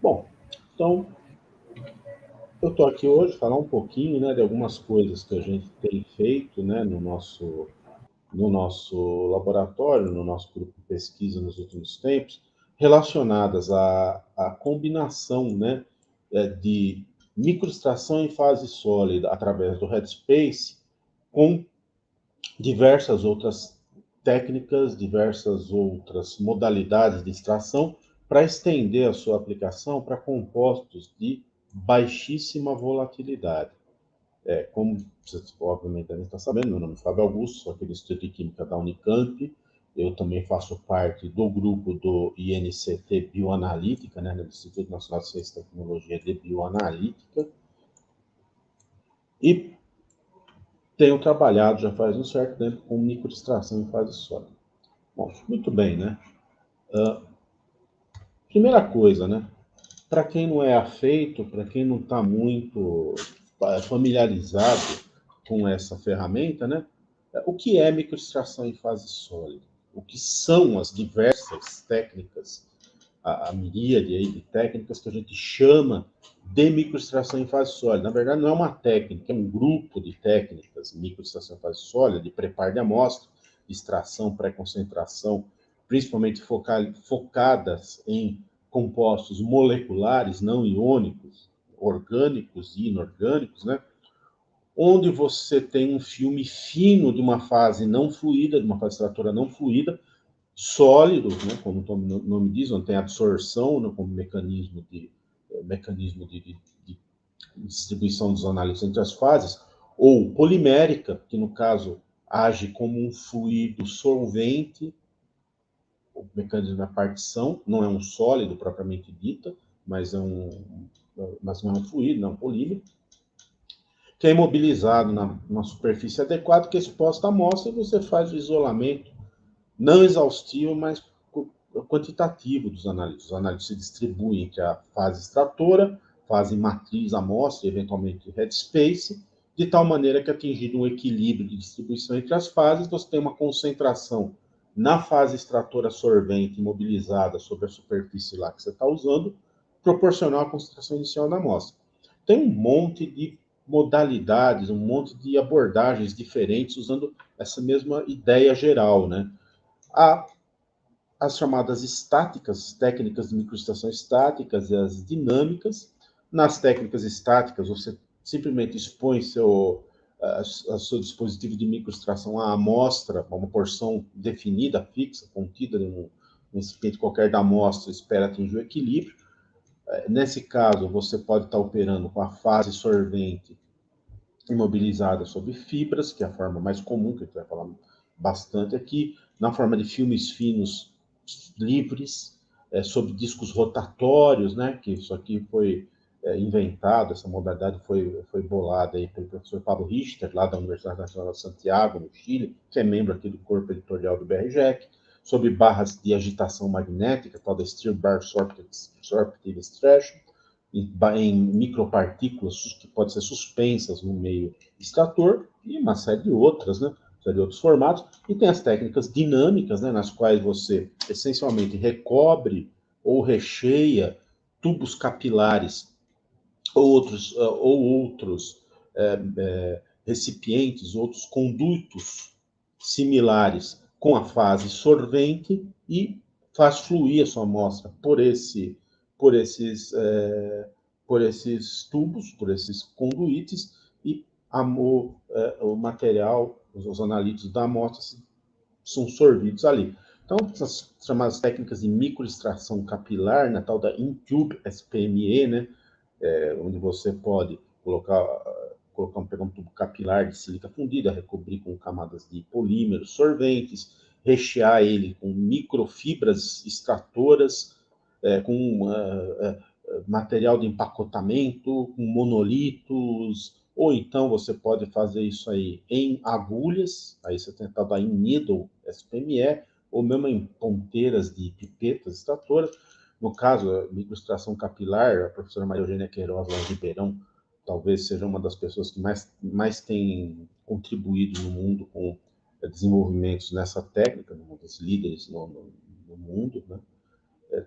Bom, então eu estou aqui hoje falar um pouquinho, né, de algumas coisas que a gente tem feito, né, no nosso laboratório, no nosso grupo de pesquisa nos últimos tempos, relacionadas à combinação, né, de microextração em fase sólida através do Headspace com diversas outras técnicas, diversas outras modalidades de extração para estender a sua aplicação para compostos de baixíssima volatilidade. Como vocês obviamente devem estar sabendo, meu nome é Fábio Augusto, sou aqui do Instituto de Química da Unicamp. Eu também faço parte do grupo do INCT Bioanalítica, né, do Instituto Nacional de Ciência e Tecnologia de Bioanalítica. E tenho trabalhado já faz um certo tempo com microextração em fase sólida. Bom, muito bem, né? Primeira coisa, né? Para quem não é afeito, para quem não está muito familiarizado com essa ferramenta, né? O que é microextração em fase sólida? O que são as diversas técnicas, a miríade aí de técnicas que a gente chama de microextração em fase sólida? Na verdade, não é uma técnica, é um grupo de técnicas de microextração em fase sólida, de preparo de amostra, de extração, pré-concentração, principalmente focadas em compostos moleculares não iônicos, orgânicos e inorgânicos, né? Onde você tem um filme fino de uma fase não fluida, de uma fase extratora não fluida, sólido, né, como o nome diz, onde tem absorção, né, como mecanismo de distribuição dos análises entre as fases, ou polimérica, que no caso age como um fluido solvente, o mecanismo da partição, não é um sólido propriamente dita, mas não é um fluido, não é um polímero, que é imobilizado numa superfície adequada, que é exposta à amostra, e você faz o isolamento não exaustivo, mas quantitativo dos análises. Os análises se distribuem entre a fase extratora, fase matriz, amostra e eventualmente headspace, de tal maneira que, atingido um equilíbrio de distribuição entre as fases, você tem uma concentração na fase extratora sorvente imobilizada sobre a superfície lá que você está usando, proporcional à concentração inicial da amostra. Tem um monte de modalidades, um monte de abordagens diferentes usando essa mesma ideia geral, né? Há as chamadas estáticas, técnicas de microextração estáticas e as dinâmicas. Nas técnicas estáticas, você simplesmente expõe seu dispositivo de microextração à amostra, a uma porção definida, fixa, contida num recipiente qualquer da amostra, espera atingir o equilíbrio. Nesse caso, você pode estar operando com a fase sorvente imobilizada sobre fibras, que é a forma mais comum, que a gente vai falar bastante aqui, na forma de filmes finos livres, sobre discos rotatórios, né, que isso aqui foi inventado, essa modalidade foi bolada aí pelo professor Pablo Richter, lá da Universidade Nacional de Santiago, no Chile, que é membro aqui do corpo editorial do BRJEC, sobre barras de agitação magnética, tal da Steel Bar Sorptive Extraction, em micropartículas que podem ser suspensas no meio extrator, e uma série de outras, né? De outros formatos, e tem as técnicas dinâmicas, né, nas quais você essencialmente recobre ou recheia tubos capilares ou outros recipientes, outros condutos similares com a fase sorvente e faz fluir a sua amostra por esses tubos, por esses conduítes, e o material, os analíticos da amostra são sorvidos ali. Então, essas chamadas técnicas de microextração capilar, na tal da InTube SPME, né, onde você pode pegar um tubo capilar de sílica fundida, recobrir com camadas de polímeros sorventes, rechear ele com microfibras extratoras, com material de empacotamento, com monolitos, ou então você pode fazer isso aí em agulhas, aí você tenta dar em needle SPME, ou mesmo em ponteiras de pipetas extratoras. No caso, a microextração capilar, a professora Maria Eugênia Queiroz, lá em Ribeirão, talvez seja uma das pessoas que mais tem contribuído no mundo com desenvolvimentos nessa técnica, um dos líderes no mundo, né?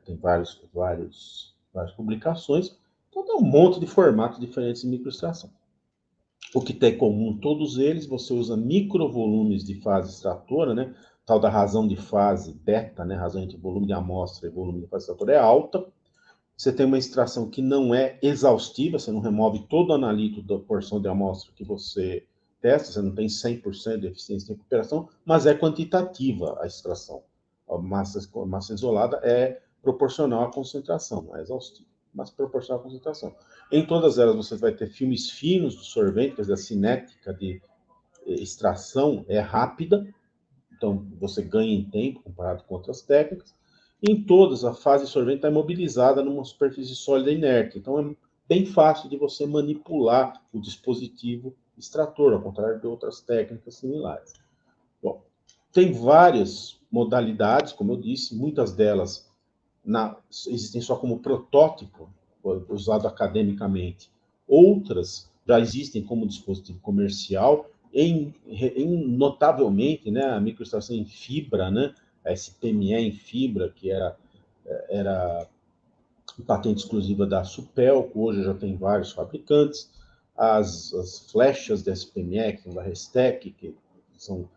Tem vários várias publicações. Então, tem um monte de formatos diferentes de microextração. O que tem em comum todos eles, você usa microvolumes de fase extratora, né? Tal da razão de fase beta, né? Razão entre volume de amostra e volume de fase extratora é alta. Você tem uma extração que não é exaustiva, você não remove todo o analito da porção de amostra que você testa, você não tem 100% de eficiência de recuperação, mas é quantitativa a extração. A massa isolada é proporcional à concentração, não é exaustiva, mas proporcional à concentração. Em todas elas você vai ter filmes finos do sorvete, quer dizer, a cinética de extração é rápida, então você ganha em tempo comparado com outras técnicas. Em todas, a fase sorvente está imobilizada numa superfície sólida inerte, então é bem fácil de você manipular o dispositivo extrator, ao contrário de outras técnicas similares. Bom, tem várias modalidades, como eu disse, muitas delas existem só como protótipo, usado academicamente. Outras já existem como dispositivo comercial, notavelmente, né, a microextração em fibra, né, a SPME em fibra, que era patente exclusiva da Supelco, hoje já tem vários fabricantes. As flechas da SPME, que são da Restec, que são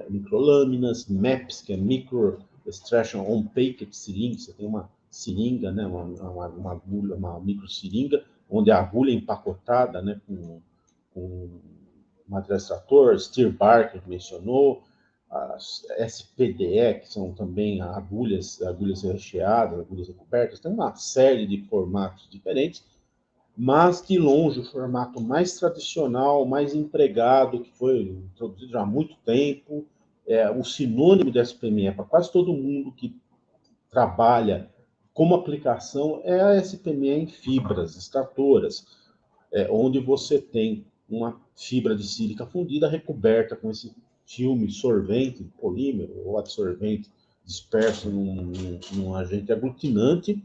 microlâminas, MAPS, que é Micro Extraction on Packet Syringe, você tem uma seringa, né, uma agulha, uma micro seringa, onde a agulha é empacotada, né, com material extrator, Stir Barker, que mencionou, as SPDE, que são também agulhas recheadas, agulhas recobertas, tem uma série de formatos diferentes, mas de longe o formato mais tradicional, mais empregado, que foi introduzido já há muito tempo, o sinônimo da SPME para quase todo mundo que trabalha como aplicação é a SPME em fibras extratoras, onde você tem uma fibra de sílica fundida recoberta com esse filme solvente, polímero ou adsorvente disperso num agente aglutinante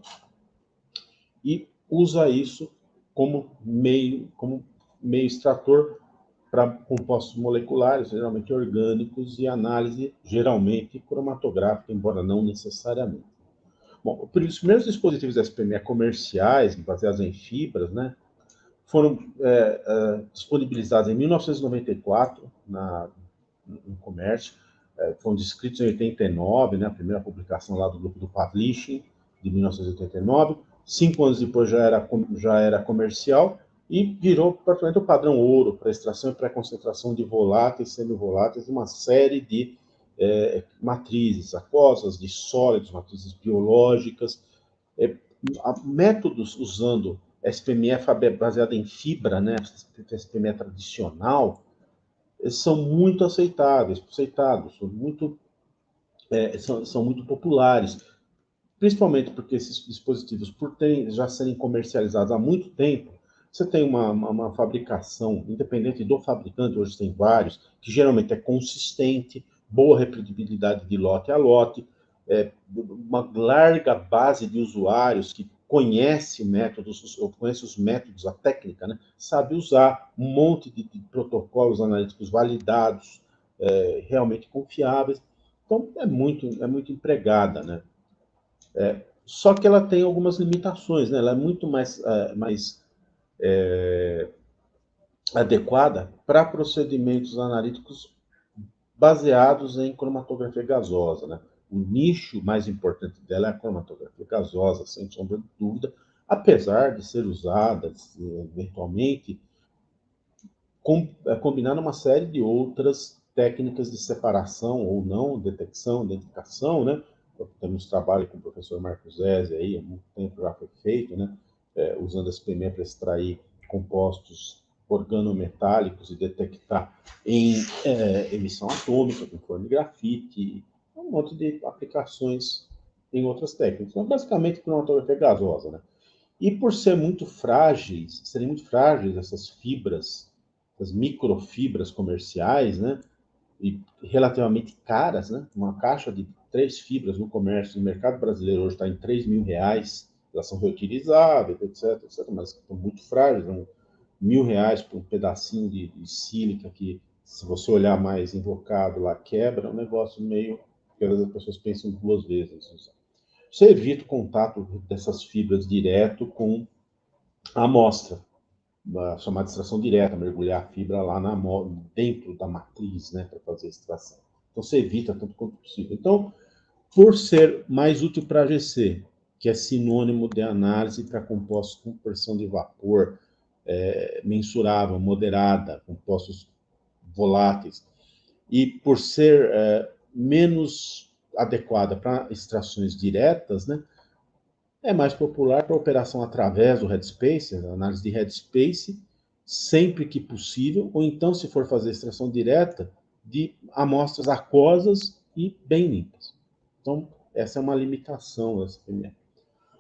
e usa isso como meio extrator para compostos moleculares, geralmente orgânicos, e análise geralmente cromatográfica, embora não necessariamente. Bom, os primeiros dispositivos SPME comerciais, baseados em fibras, né, foram disponibilizados em 1994 no comércio, foram descritos em 89, né, a primeira publicação lá do grupo do Pavlichin, de 1989. 5 anos depois já era comercial e virou praticamente o padrão ouro para extração e pré-concentração de voláteis, semivoláteis, uma série de matrizes aquosas, de sólidos, matrizes biológicas, métodos usando SPME baseada em fibra, né, SPME tradicional, são muito aceitados, são muito populares, principalmente porque esses dispositivos, por já serem comercializados há muito tempo, você tem uma fabricação, independente do fabricante, hoje tem vários, que geralmente é consistente, boa reprodutibilidade de lote a lote, uma larga base de usuários que conhece os métodos, a técnica, né? Sabe usar um monte de protocolos analíticos validados, realmente confiáveis. Então, é muito empregada, né? Só que ela tem algumas limitações, né? Ela é muito mais adequada para procedimentos analíticos baseados em cromatografia gasosa, né? O nicho mais importante dela é a cromatografia gasosa, sem sombra de dúvida, apesar de ser usada eventualmente combinando uma série de outras técnicas de separação ou não, detecção, identificação, né? Temos trabalho com o professor Marcos Zezzi aí, há muito tempo já foi feito, né? Usando a SPME para extrair compostos organometálicos e detectar em emissão atômica, com forma de grafite, um monte de aplicações em outras técnicas. Então, basicamente, cromatografia gasosa, né? E por serem muito frágeis essas fibras, as microfibras comerciais, né? E relativamente caras, né? Uma caixa de 3 fibras no comércio, no mercado brasileiro hoje está em R$3.000, elas são reutilizáveis, etc, mas estão muito frágeis, R$1.000 por um pedacinho de sílica que, se você olhar mais invocado lá, quebra, é um negócio meio que às vezes as pessoas pensam 2 vezes. você evita o contato dessas fibras direto com a amostra, a chamada extração direta, mergulhar a fibra lá dentro da matriz, né, para fazer a extração. Então, você evita tanto quanto possível. Então, por ser mais útil para GC, que é sinônimo de análise para compostos com pressão de vapor mensurável, moderada, compostos voláteis, e por ser menos adequada para extrações diretas, né, é mais popular para operação através do headspace, análise de headspace, sempre que possível, ou então, se for fazer extração direta, de amostras aquosas e bem limpas. Então, essa é uma limitação da SPME.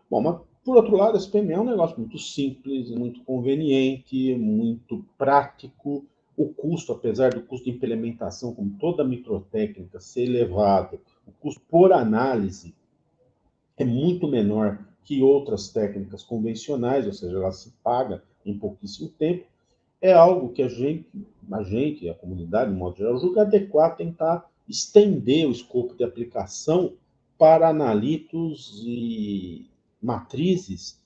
Bom, mas, por outro lado, a SPME é um negócio muito simples, muito conveniente, muito prático. O custo, apesar do custo de implementação, como toda microtécnica, ser elevado, o custo por análise é muito menor que outras técnicas convencionais, ou seja, ela se paga em pouquíssimo tempo. É algo que a gente, a comunidade, de modo geral, julga adequado tentar estender o escopo de aplicação para analitos e matrizes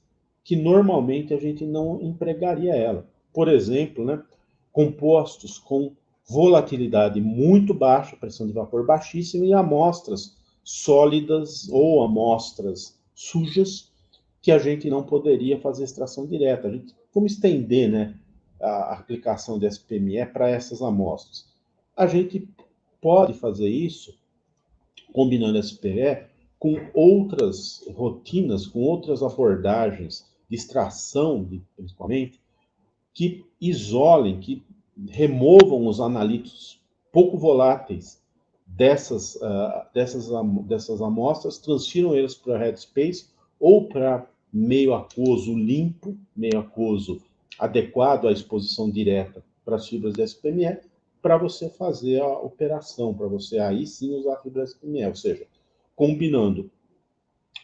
que normalmente a gente não empregaria ela. Por exemplo, né, compostos com volatilidade muito baixa, pressão de vapor baixíssima e amostras sólidas ou amostras sujas que a gente não poderia fazer extração direta. A gente, como estender, né, a aplicação de SPME para essas amostras? A gente pode fazer isso combinando SPE com outras rotinas, com outras abordagens de extração, principalmente, que isolem, que removam os analíticos pouco voláteis dessas amostras, transfiram eles para headspace ou para meio aquoso limpo, meio aquoso adequado à exposição direta para as fibras de SPME, para você fazer a operação, para você aí sim usar a fibra SPME, ou seja, combinando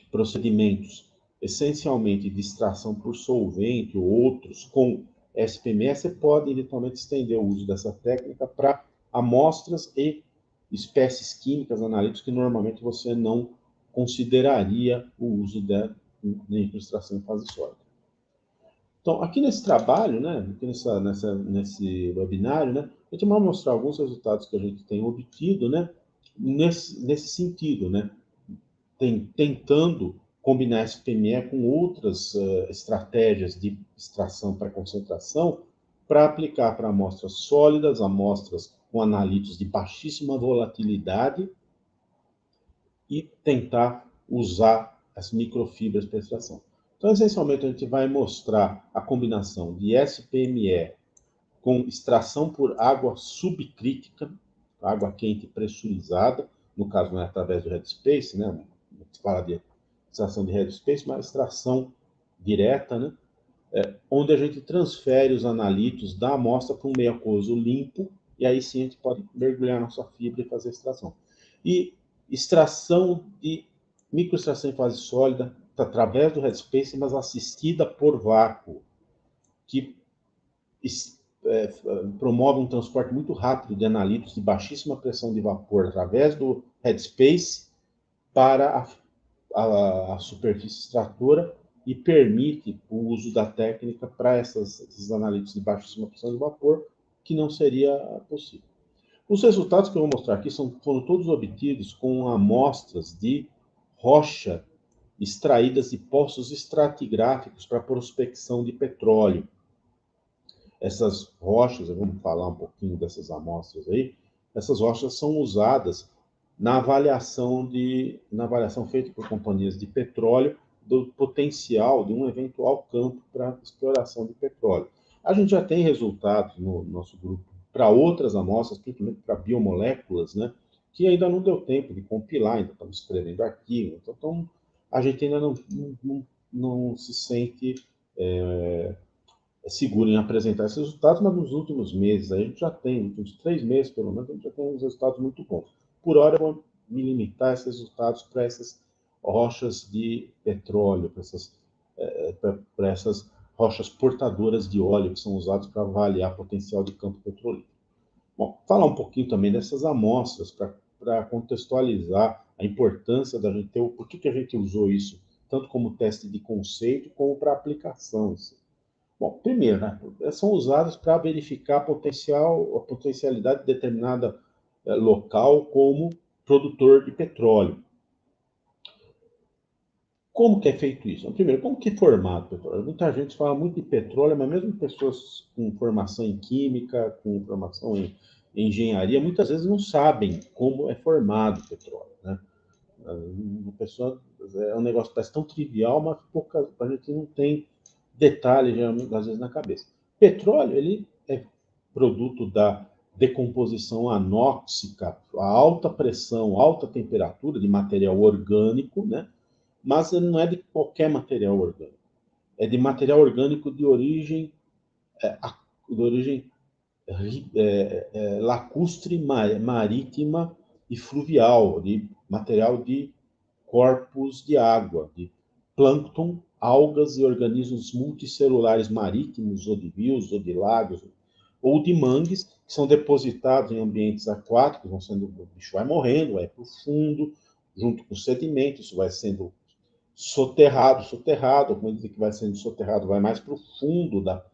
procedimentos essencialmente de extração por solvente ou outros com SPME, você pode eventualmente estender o uso dessa técnica para amostras e espécies químicas analíticas que normalmente você não consideraria o uso da microextração em fase sólida. Então, aqui nesse trabalho, né, aqui nesse webinário, né, a gente vai mostrar alguns resultados que a gente tem obtido, né, nesse sentido, né, tentando combinar SPME com outras estratégias de extração para concentração para aplicar para amostras sólidas, amostras com analíticos de baixíssima volatilidade e tentar usar as microfibras para extração. Então, essencialmente, a gente vai mostrar a combinação de SPME com extração por água subcrítica, água quente pressurizada, no caso não é através do headspace, né? A gente fala de extração de headspace, mas extração direta, né? Onde a gente transfere os analíticos da amostra para um meio aquoso limpo, e aí sim a gente pode mergulhar na sua fibra e fazer extração. E extração de microextração em fase sólida através do headspace, mas assistida por vácuo, que promove um transporte muito rápido de analíticos de baixíssima pressão de vapor através do headspace para a superfície extratora e permite o uso da técnica para esses analíticos de baixíssima pressão de vapor, que não seria possível. Os resultados que eu vou mostrar aqui foram todos obtidos com amostras de rocha extraídas de poços estratigráficos para prospecção de petróleo. Essas rochas, vamos falar um pouquinho dessas amostras aí, essas rochas são usadas na avaliação feita por companhias de petróleo do potencial de um eventual campo para exploração de petróleo. A gente já tem resultados no nosso grupo para outras amostras, principalmente para biomoléculas, né, que ainda não deu tempo de compilar, ainda estamos escrevendo artigo, então a gente ainda não se sente seguro em apresentar esses resultados, mas nos últimos meses, a gente já tem, nos últimos 3 meses pelo menos, a gente já tem uns resultados muito bons. Por hora, eu vou me limitar a esses resultados para essas rochas de petróleo, para essas rochas portadoras de óleo que são usadas para avaliar potencial de campo petrolífero. Bom, falar um pouquinho também dessas amostras para contextualizar a importância da gente ter, por que a gente usou isso, tanto como teste de conceito, como para aplicação. Bom, primeiro, né, são usadas para verificar a potencialidade de determinada local como produtor de petróleo. Como que é feito isso? Primeiro, como que é formado o petróleo? Muita gente fala muito de petróleo, mas mesmo pessoas com formação em química, com formação em engenharia, muitas vezes não sabem como é formado o petróleo, né? A pessoa, é um negócio que parece tão trivial, mas a gente não tem detalhes, geralmente, às vezes, na cabeça. Petróleo, ele é produto da decomposição anóxica, a alta pressão, alta temperatura de material orgânico, né? Mas ele não é de qualquer material orgânico. É de material orgânico de origem, de origem lacustre, marítima e fluvial, de material de corpos de água, de plâncton, algas e organismos multicelulares marítimos, ou de rios, ou de lagos, ou de mangues, que são depositados em ambientes aquáticos, vão sendo, o bicho vai morrendo, vai para o fundo, junto com o sedimento, isso vai sendo soterrado, como diz que vai sendo soterrado, vai mais para o fundo da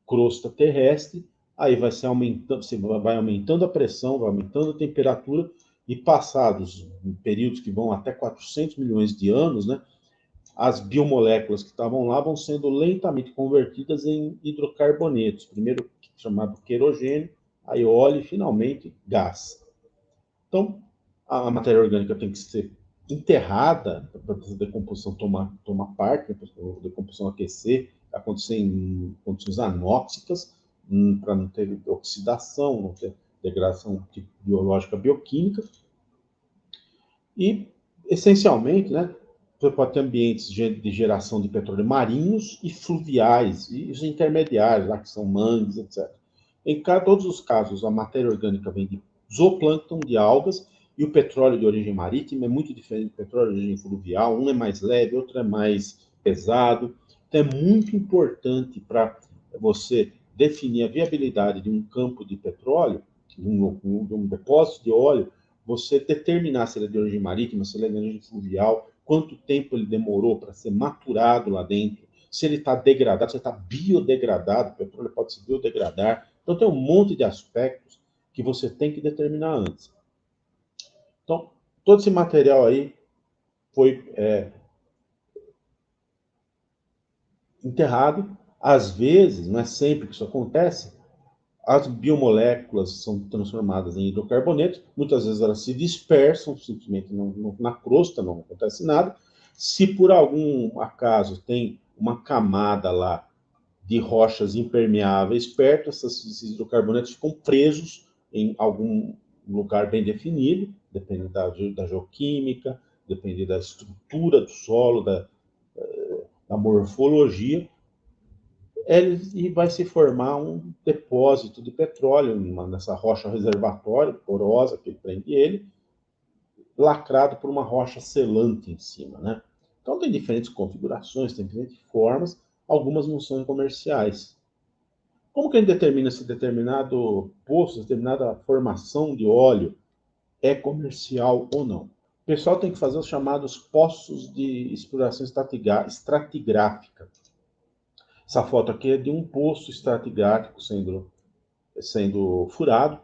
crosta terrestre, aí vai se aumentando, você vai aumentando a pressão, vai aumentando a temperatura, e passados períodos que vão até 400 milhões de anos, né, as biomoléculas que estavam lá vão sendo lentamente convertidas em hidrocarbonetos, primeiro chamado querogênio, aí óleo e finalmente gás. Então, a matéria orgânica tem que ser enterrada para a decomposição tomar parte, para a decomposição aquecer, acontecer em condições anóxicas, para não ter oxidação, não ter degradação biológica bioquímica. E, essencialmente, né, você pode ter ambientes de geração de petróleo marinhos e fluviais, e os intermediários, lá que são mangues, etc. Em todos os casos, a matéria orgânica vem de zooplâncton, de algas, e o petróleo de origem marítima é muito diferente do petróleo de origem fluvial. Um é mais leve, outro é mais pesado. Então, é muito importante para você definir a viabilidade de um campo de petróleo, de um depósito de óleo, você determinar se ele é de origem marítima, se ele é de origem fluvial, quanto tempo ele demorou para ser maturado lá dentro, se ele está degradado, se ele está biodegradado, o petróleo pode se biodegradar. Então, tem um monte de aspectos que você tem que determinar antes. Então, todo esse material aí foi enterrado. Às vezes, não é sempre que isso acontece, as biomoléculas são transformadas em hidrocarbonetos, muitas vezes elas se dispersam, simplesmente na crosta, não acontece nada. Se por algum acaso tem uma camada lá de rochas impermeáveis perto, esses hidrocarbonetos ficam presos em algum lugar bem definido, dependendo da geoquímica, dependendo da estrutura do solo, da morfologia, e vai se formar um depósito de petróleo nessa rocha reservatória porosa que prende ele, lacrado por uma rocha selante em cima, né? Então tem diferentes configurações, tem diferentes formas, algumas não são comerciais. Como que a gente determina se determinado poço, determinada formação de óleo é comercial ou não? O pessoal tem que fazer os chamados poços de exploração estratigráfica. Essa foto aqui é de um poço estratigráfico sendo furado.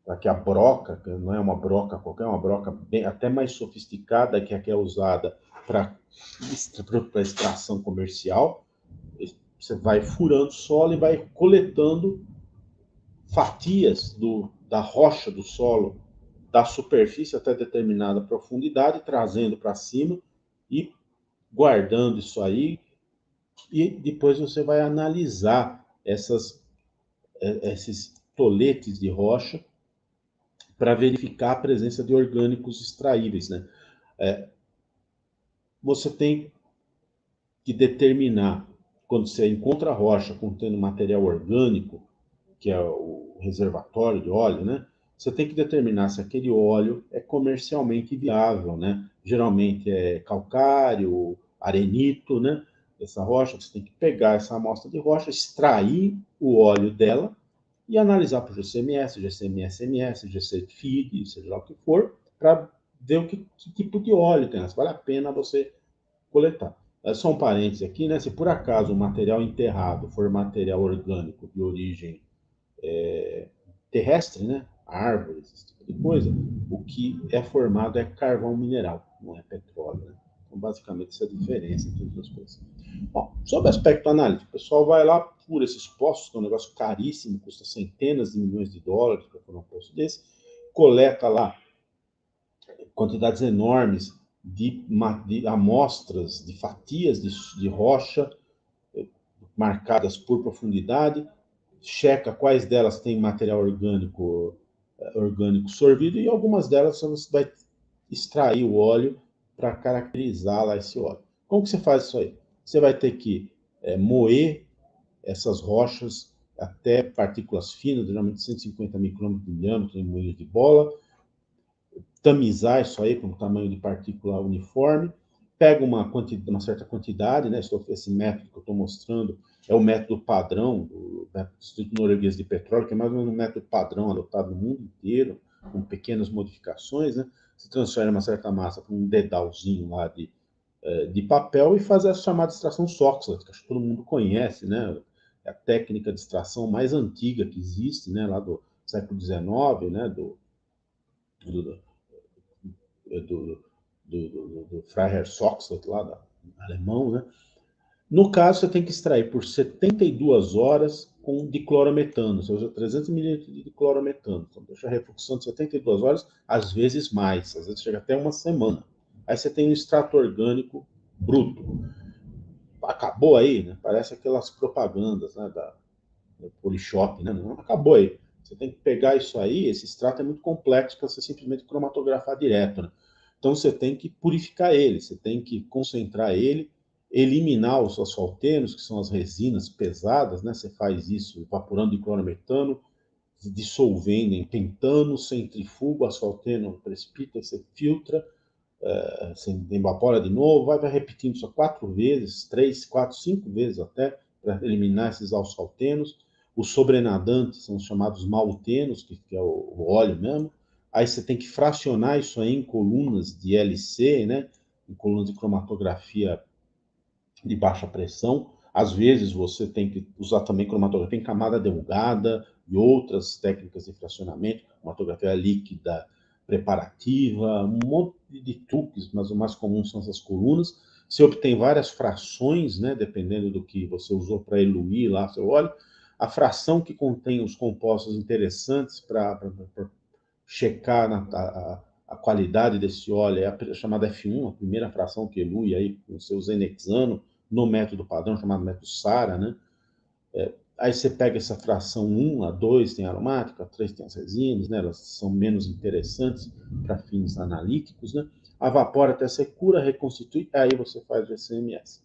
Aqui a broca, que não é uma broca qualquer, é uma broca bem, até mais sofisticada que a que é usada para extração comercial. Você vai furando o solo e vai coletando fatias da rocha do solo, da superfície até determinada profundidade, trazendo para cima e guardando isso aí. E depois você vai analisar esses toletes de rocha para verificar a presença de orgânicos extraíveis, né? Você tem que determinar, quando você encontra a rocha contendo material orgânico, que é o reservatório de óleo, né? Você tem que determinar se aquele óleo é comercialmente viável, né? Geralmente é calcário, arenito, né? Essa rocha, você tem que pegar essa amostra de rocha, extrair o óleo dela e analisar por GCMS, GCMS-MS, GCFID, seja lá o que for, para ver que tipo de óleo tem, se vale a pena você coletar. Só um parênteses aqui, né? Se por acaso o material enterrado for material orgânico de origem terrestre, né? Árvores, esse tipo de coisa, o que é formado é carvão mineral, não é petróleo, né? Então, basicamente, essa é a diferença entre as duas coisas. Bom, sobre o aspecto analítico, o pessoal vai lá por esses poços, que é um negócio caríssimo, custa centenas de milhões de dólares para fazer um poço desse, coleta lá quantidades enormes de amostras, de fatias de rocha marcadas por profundidade, checa quais delas têm material orgânico sorvido e algumas delas você vai extrair o óleo para caracterizar lá esse óleo. Como que você faz isso aí? Você vai ter que moer essas rochas até partículas finas, geralmente 150 micrômetros de diâmetro em moinhos de bola, tamizar isso aí com um tamanho de partícula uniforme, pega uma certa quantidade, né? Esse método que eu estou mostrando é o método padrão do Instituto Norueguês de Petróleo, que é mais ou menos um método padrão adotado no mundo inteiro, com pequenas modificações, né? Se transfere uma certa massa para um dedalzinho lá de papel e faz a chamada extração Soxhlet, que acho que todo mundo conhece, né? É a técnica de extração mais antiga que existe, né? Lá do século XIX, né? Do, do, do Freiherr Soxhlet, lá da alemão, né? No caso, você tem que extrair por 72 horas com diclorometano, ou seja, 300 mililitros de diclorometano. Então, deixa a refluxão de 72 horas, às vezes mais, às vezes chega até uma semana. Aí você tem um extrato orgânico bruto. Acabou aí, né? Parece aquelas propagandas, né, da Polishop, né? Não acabou aí. Você tem que pegar isso aí, esse extrato é muito complexo para você simplesmente cromatografar direto, né? Então você tem que purificar ele, você tem que concentrar ele, eliminar os asfaltenos, que são as resinas pesadas, né? Você faz isso evaporando diclorometano, dissolvendo em pentano, centrifuga, asfalteno precipita, você filtra, você evapora de novo, vai repetindo isso 4 vezes, 3, 4, 5 vezes até, para eliminar esses asfaltenos. Os sobrenadantes são os chamados maltenos, que é o óleo mesmo. Aí você tem que fracionar isso aí em colunas de LC, né? Em colunas de cromatografia de baixa pressão. Às vezes você tem que usar também cromatografia em camada delgada e outras técnicas de fracionamento, cromatografia líquida preparativa, um monte de truques, mas o mais comum são essas colunas. Você obtém várias frações, né, dependendo do que você usou para eluir lá seu óleo. A fração que contém os compostos interessantes para checar a qualidade desse óleo é a chamada F1, a primeira fração que elui aí com o seu zenexano, no método padrão, chamado método SARA, né? Aí você pega essa fração 1, a 2 tem aromática, a 3 tem as resinas, né? Elas são menos interessantes para fins analíticos, né? Evapora até secura, reconstitui, aí você faz o GCMS.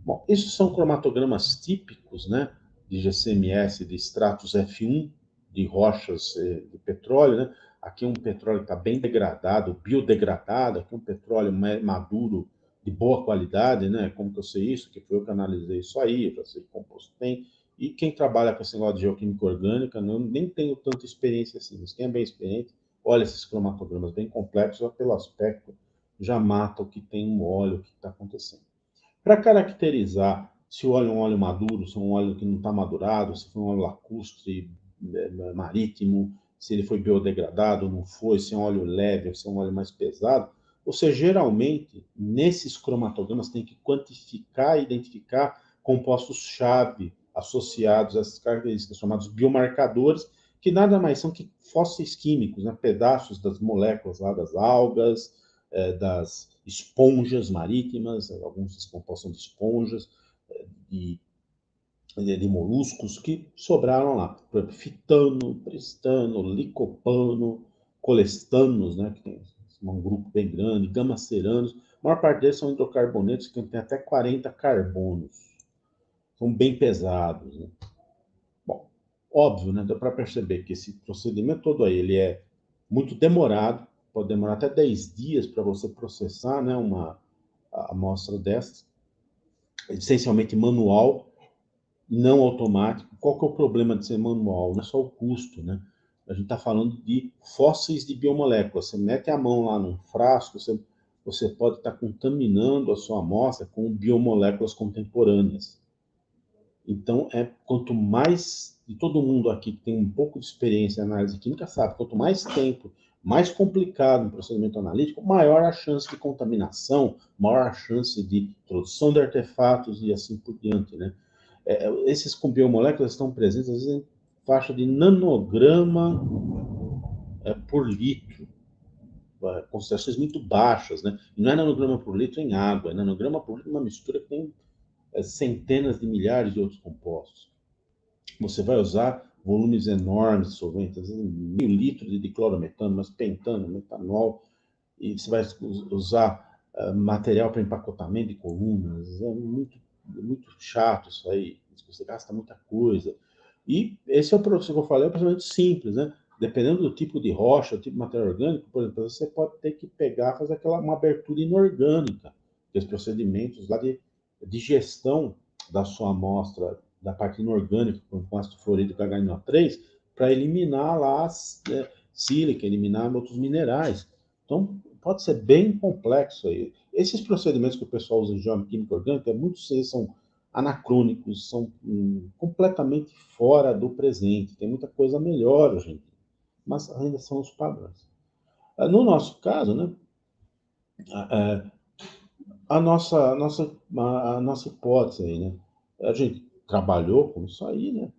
Bom, isso são cromatogramas típicos, né? De GCMS, de extratos F1, de rochas de petróleo, né? Aqui um petróleo que está bem degradado, biodegradado, aqui um petróleo maduro, de boa qualidade, né? Como que eu sei isso? Que foi eu que analisei isso aí, eu já sei que composto tem. E quem trabalha com esse negócio de geoquímica orgânica, não, nem tenho tanta experiência assim, mas quem é bem experiente, olha esses cromatogramas bem complexos, já pelo aspecto, já mata o que tem no óleo, o que está acontecendo. Para caracterizar se o óleo é um óleo maduro, se é um óleo que não está madurado, se foi um óleo lacustre, marítimo, se ele foi biodegradado, não foi, se é um óleo leve, se é um óleo mais pesado, você geralmente, nesses cromatogramas, tem que quantificar e identificar compostos-chave associados a essas características, chamados biomarcadores, que nada mais são que fósseis químicos, né? Pedaços das moléculas lá das algas, das esponjas marítimas, alguns se compostos de esponjas e de moluscos que sobraram lá. Por exemplo, fitano, pristano, licopano, colestanos, né, que tem um grupo bem grande, gamaceranos. A maior parte deles são hidrocarbonetos que tem até 40 carbonos. São bem pesados. Né? Bom, óbvio, né, dá para perceber que esse procedimento todo aí ele é muito demorado, pode demorar até 10 dias para você processar, né, uma amostra dessas, essencialmente manual, não automático. Qual que é o problema de ser manual? Não é só o custo, né? A gente está falando de fósseis de biomoléculas. Você mete a mão lá num frasco, você pode estar contaminando a sua amostra com biomoléculas contemporâneas. Então, quanto mais, e todo mundo aqui que tem um pouco de experiência em análise química sabe, quanto mais tempo, mais complicado um procedimento analítico, maior a chance de contaminação, maior a chance de introdução de artefatos e assim por diante, né? Esses com biomoléculas estão presentes, às vezes, em faixa de nanograma por litro, concentrações muito baixas, né? E não é nanograma por litro em água, é nanograma por litro uma mistura que tem centenas de milhares de outros compostos. Você vai usar volumes enormes de solventes, às vezes 1.000 litros de diclorometano, mas pentano, metanol, e você vai usar material para empacotamento de colunas, muito chato isso aí, você gasta muita coisa. E esse é o processo que eu falei, é um procedimento simples, né? Dependendo do tipo de rocha, do tipo de material orgânico, por exemplo, você pode ter que pegar, fazer uma abertura inorgânica, que os procedimentos lá de gestão da sua amostra, da parte inorgânica, com ácido fluorídrico HNO3, para eliminar lá sílica, eliminar outros minerais. Então, pode ser bem complexo aí. Esses procedimentos que o pessoal usa em geoquímica orgânica, muitos deles são anacrônicos, são completamente fora do presente. Tem muita coisa melhor hoje em dia, mas ainda são os padrões. No nosso caso, né, a nossa hipótese aí, né, a gente trabalhou com isso aí, né,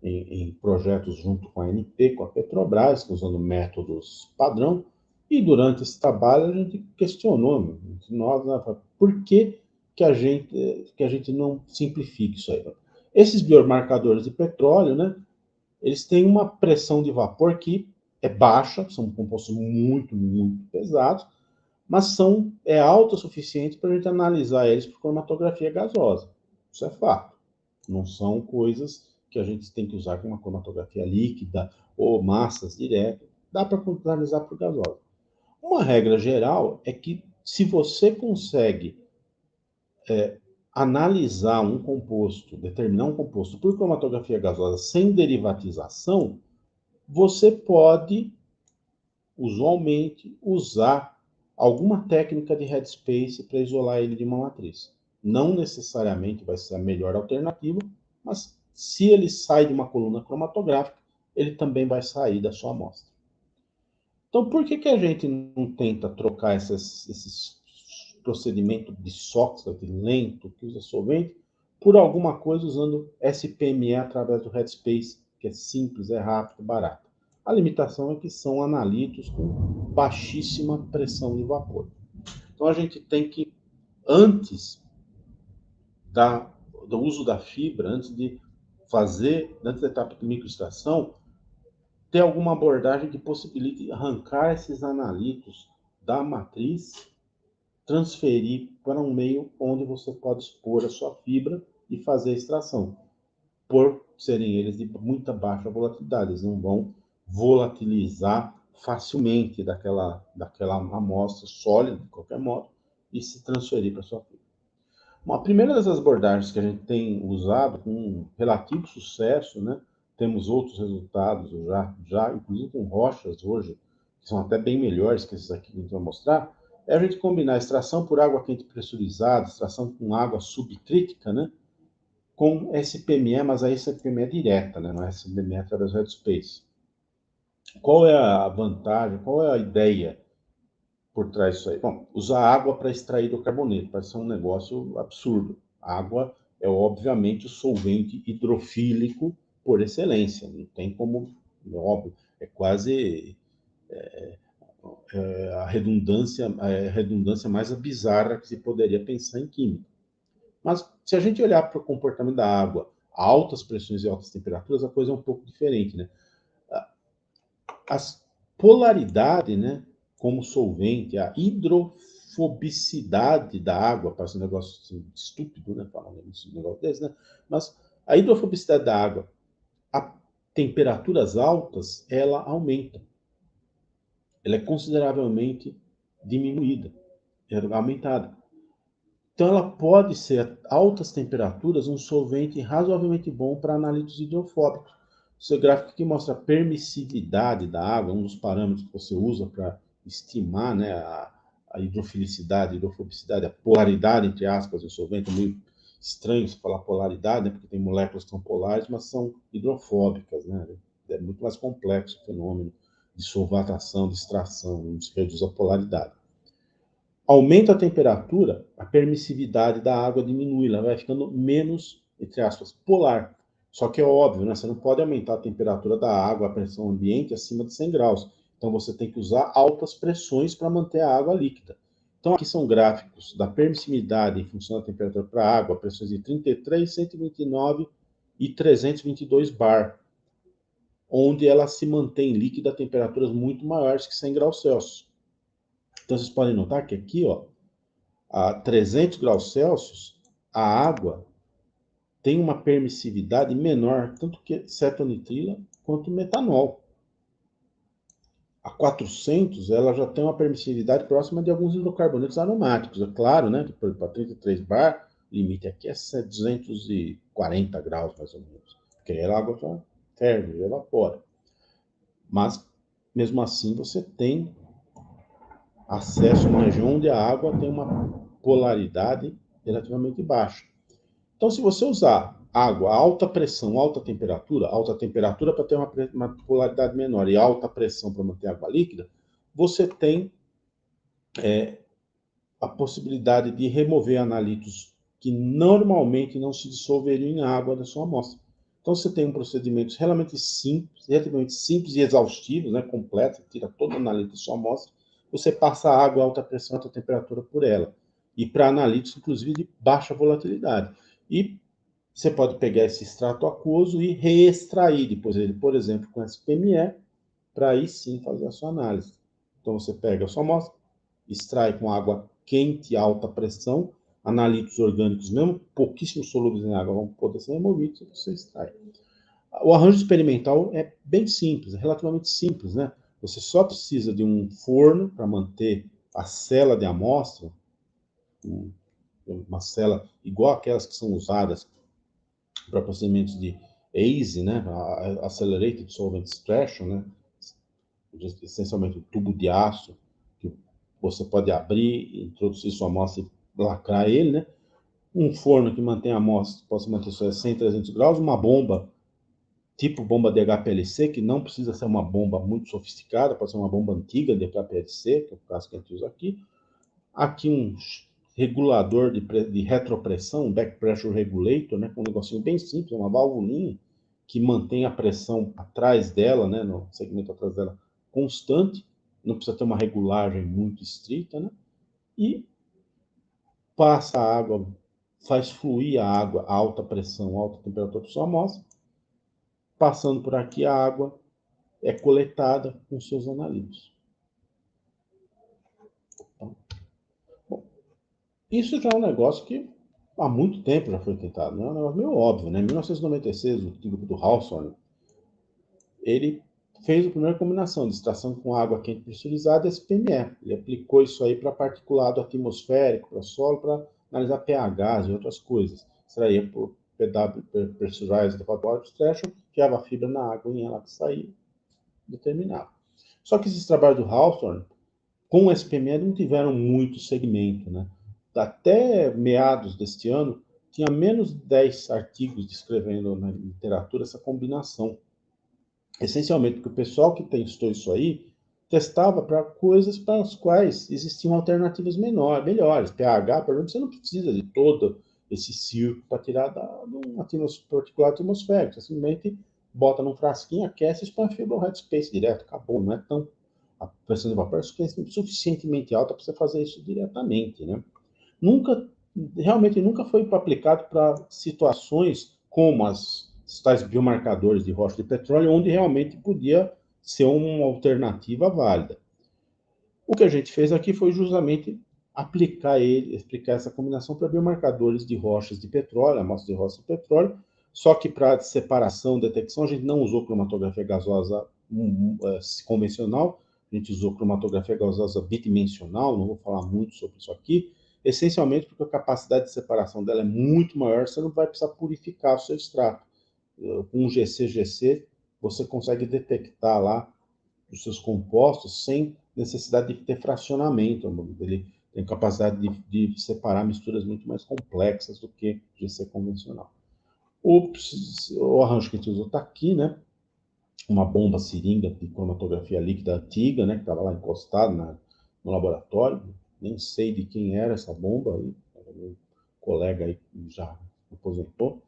em projetos junto com a ANP, com a Petrobras, usando métodos padrão, e durante esse trabalho a gente questionou, nós, né, por que a gente não simplifica isso aí. Esses biomarcadores de petróleo, né, eles têm uma pressão de vapor que é baixa, são compostos muito, muito pesados, mas é alta o suficiente para a gente analisar eles por cromatografia gasosa. Isso é fato. Não são coisas que a gente tem que usar com uma cromatografia líquida ou massas diretas. Dá para analisar por gasosa. Uma regra geral é que se você consegue analisar um composto, determinar um composto por cromatografia gasosa sem derivatização, você pode, usualmente, usar alguma técnica de headspace para isolar ele de uma matriz. Não necessariamente vai ser a melhor alternativa, mas se ele sai de uma coluna cromatográfica, ele também vai sair da sua amostra. Então, por que a gente não tenta trocar esses procedimentos de software lento, que usa solvente, por alguma coisa usando SPME através do headspace, que é simples, é rápido, barato? A limitação é que são analitos com baixíssima pressão de vapor. Então, a gente tem que, antes do uso da fibra, antes da etapa de microextração, ter alguma abordagem que possibilite arrancar esses analitos da matriz, transferir para um meio onde você pode expor a sua fibra e fazer a extração, por serem eles de muita baixa volatilidade. Eles não vão volatilizar facilmente daquela amostra sólida, de qualquer modo, e se transferir para a sua fibra. Bom, a primeira dessas abordagens que a gente tem usado com relativo sucesso, né? Temos outros resultados já inclusive com rochas hoje, que são até bem melhores que esses aqui que a gente vai mostrar, é a gente combinar a extração por água quente pressurizada, extração com água subcrítica, né? Com SPME, mas aí SPME direta, né? Não é SPME através do headspace. Qual é a vantagem, qual é a ideia por trás disso aí? Bom, usar água para extrair hidrocarboneto parece ser um negócio absurdo. A água é, obviamente, o solvente hidrofílico por excelência. Não tem como, é óbvio, é quase a redundância mais bizarra que se poderia pensar em química. Mas se a gente olhar para o comportamento da água a altas pressões e altas temperaturas, a coisa é um pouco diferente, né? As polaridade, né, como solvente, a hidrofobicidade da água, parece um negócio assim, estúpido, né, falar um negócio desse, né? Mas a hidrofobicidade da água a temperaturas altas, ela aumenta. Ela é consideravelmente diminuída, aumentada. Então, ela pode ser, a altas temperaturas, um solvente razoavelmente bom para analíticos hidrofóbicos, Esse gráfico aqui mostra a permissividade da água, um dos parâmetros que você usa para estimar, né, a hidrofilicidade, a hidrofobicidade, a polaridade, entre aspas, do solvente. É meio estranho se falar polaridade, né, porque tem moléculas que são polares, mas são hidrofóbicas, né? É muito mais complexo o fenômeno de solvatação, de extração, não se reduz a polaridade. Aumenta a temperatura, a permissividade da água diminui, ela vai ficando menos, entre aspas, polar. Só que é óbvio, né? Você não pode aumentar a temperatura da água, a pressão ambiente acima de 100 graus. Então você tem que usar altas pressões para manter a água líquida. Então aqui são gráficos da permissividade em função da temperatura para a água, pressões de 33, 129 e 322 bar, onde ela se mantém líquida a temperaturas muito maiores que 100 graus Celsius. Então vocês podem notar que aqui, ó, a 300 graus Celsius, a água tem uma permissividade menor, tanto que cetonitrila quanto metanol. A 400, ela já tem uma permissividade próxima de alguns hidrocarbonetos aromáticos. É claro, né, que para 33 bar, o limite aqui é 240 graus, mais ou menos. Porque aí a água já ferve, evapora. Mas, mesmo assim, você tem acesso a uma região onde a água tem uma polaridade relativamente baixa. Então, se você usar água a alta pressão, alta temperatura para ter uma polaridade menor e alta pressão para manter a água líquida, você tem a possibilidade de remover analitos que normalmente não se dissolveriam em água da sua amostra. Então, você tem um procedimento relativamente simples e exaustivo, né, completo, tira todo o analito da sua amostra, você passa a água a alta pressão, alta temperatura por ela. E para analitos, inclusive, de baixa volatilidade. E você pode pegar esse extrato aquoso e reextrair depois ele, por exemplo, com SPME, para aí sim fazer a sua análise. Então você pega a sua amostra, extrai com água quente e alta pressão, analitos orgânicos, mesmo pouquíssimos solúveis em água, vão poder ser removidos e você extrai. O arranjo experimental é bem simples, é relativamente simples, né? Você só precisa de um forno para manter a cela de amostra, uma cela igual aquelas que são usadas para procedimentos de ASE, né, Accelerated Solvent Extraction, né, essencialmente um tubo de aço que você pode abrir, introduzir sua amostra e lacrar ele, né, um forno que mantém a amostra, possa manter só 100, 300 graus, uma bomba, tipo bomba de HPLC, que não precisa ser uma bomba muito sofisticada, pode ser uma bomba antiga de HPLC, que é o caso que a gente usa aqui. Aqui um regulador de retropressão, um back pressure regulator, né, com um negocinho bem simples, uma válvulinha que mantém a pressão atrás dela, né, no segmento atrás dela, constante, não precisa ter uma regulagem muito estrita, né, e passa a água, faz fluir a água a alta pressão, alta temperatura para sua amostra, passando por aqui a água é coletada com seus analitos. Bom, isso já é um negócio que há muito tempo já foi tentado, né? É um negócio meio óbvio, né? Em 1996, o grupo do Hawthorne, ele fez a primeira combinação de extração com água quente pressurizada e SPME. Ele aplicou isso aí para particulado atmosférico, para solo, para analisar pHs e outras coisas. Extraía por PW, Pressurized Water Extraction, enfiava a fibra na água e ela que saía, determinava. Só que esses trabalhos do Hawthorne, com o SPME, não tiveram muito segmento, né? Até meados deste ano, tinha menos de 10 artigos descrevendo na literatura essa combinação. Essencialmente porque o pessoal que testou isso aí testava para coisas para as quais existiam alternativas melhores. pH, por exemplo, você não precisa de todo esse circo para tirar de um particulado atmosférico. Você simplesmente bota num frasquinho, aquece e põe a fibra headspace direto. Acabou, não é tão... A pressão de vapor é suficientemente alta para você fazer isso diretamente, né? Realmente nunca foi aplicado para situações como as tais biomarcadores de rocha de petróleo, onde realmente podia ser uma alternativa válida. O que a gente fez aqui foi justamente explicar essa combinação para biomarcadores de rochas de petróleo, amostras de rochas de petróleo, só que para separação, detecção, a gente não usou cromatografia gasosa convencional, a gente usou cromatografia gasosa bidimensional, não vou falar muito sobre isso aqui, essencialmente porque a capacidade de separação dela é muito maior, você não vai precisar purificar o seu extrato. Com um GC você consegue detectar lá os seus compostos sem necessidade de ter fracionamento. Ele tem capacidade de separar misturas muito mais complexas do que GC convencional. O arranjo que a gente usou está aqui, né? Uma bomba seringa de cromatografia líquida antiga, né? Que estava lá encostada no laboratório. Nem sei de quem era essa bomba, aí, meu colega aí já aposentou.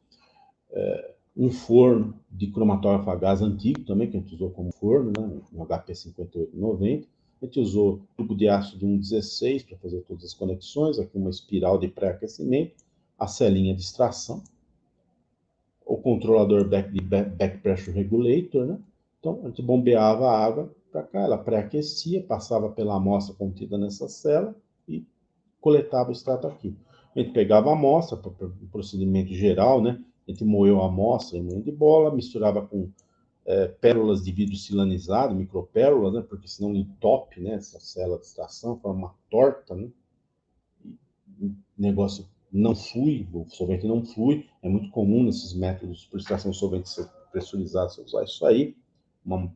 Um forno de cromatógrafo a gás antigo também, que a gente usou como forno, né? Um HP 5890. A gente usou tubo de aço de 1,16 para fazer todas as conexões, aqui uma espiral de pré-aquecimento, a celinha de extração, o controlador back pressure regulator, né? Então, a gente bombeava a água para cá, ela pré-aquecia, passava pela amostra contida nessa cela e coletava o extrato aqui. A gente pegava a amostra, para o procedimento geral, né? A gente moeu a amostra em moinho de bola, misturava com pérolas de vidro silanizado, micropérolas, né? Porque senão entope, né? Essa cela de extração, forma uma torta, né? O negócio não flui, o solvente não flui. É muito comum nesses métodos de extração de solvente pressurizado você usar isso aí, uma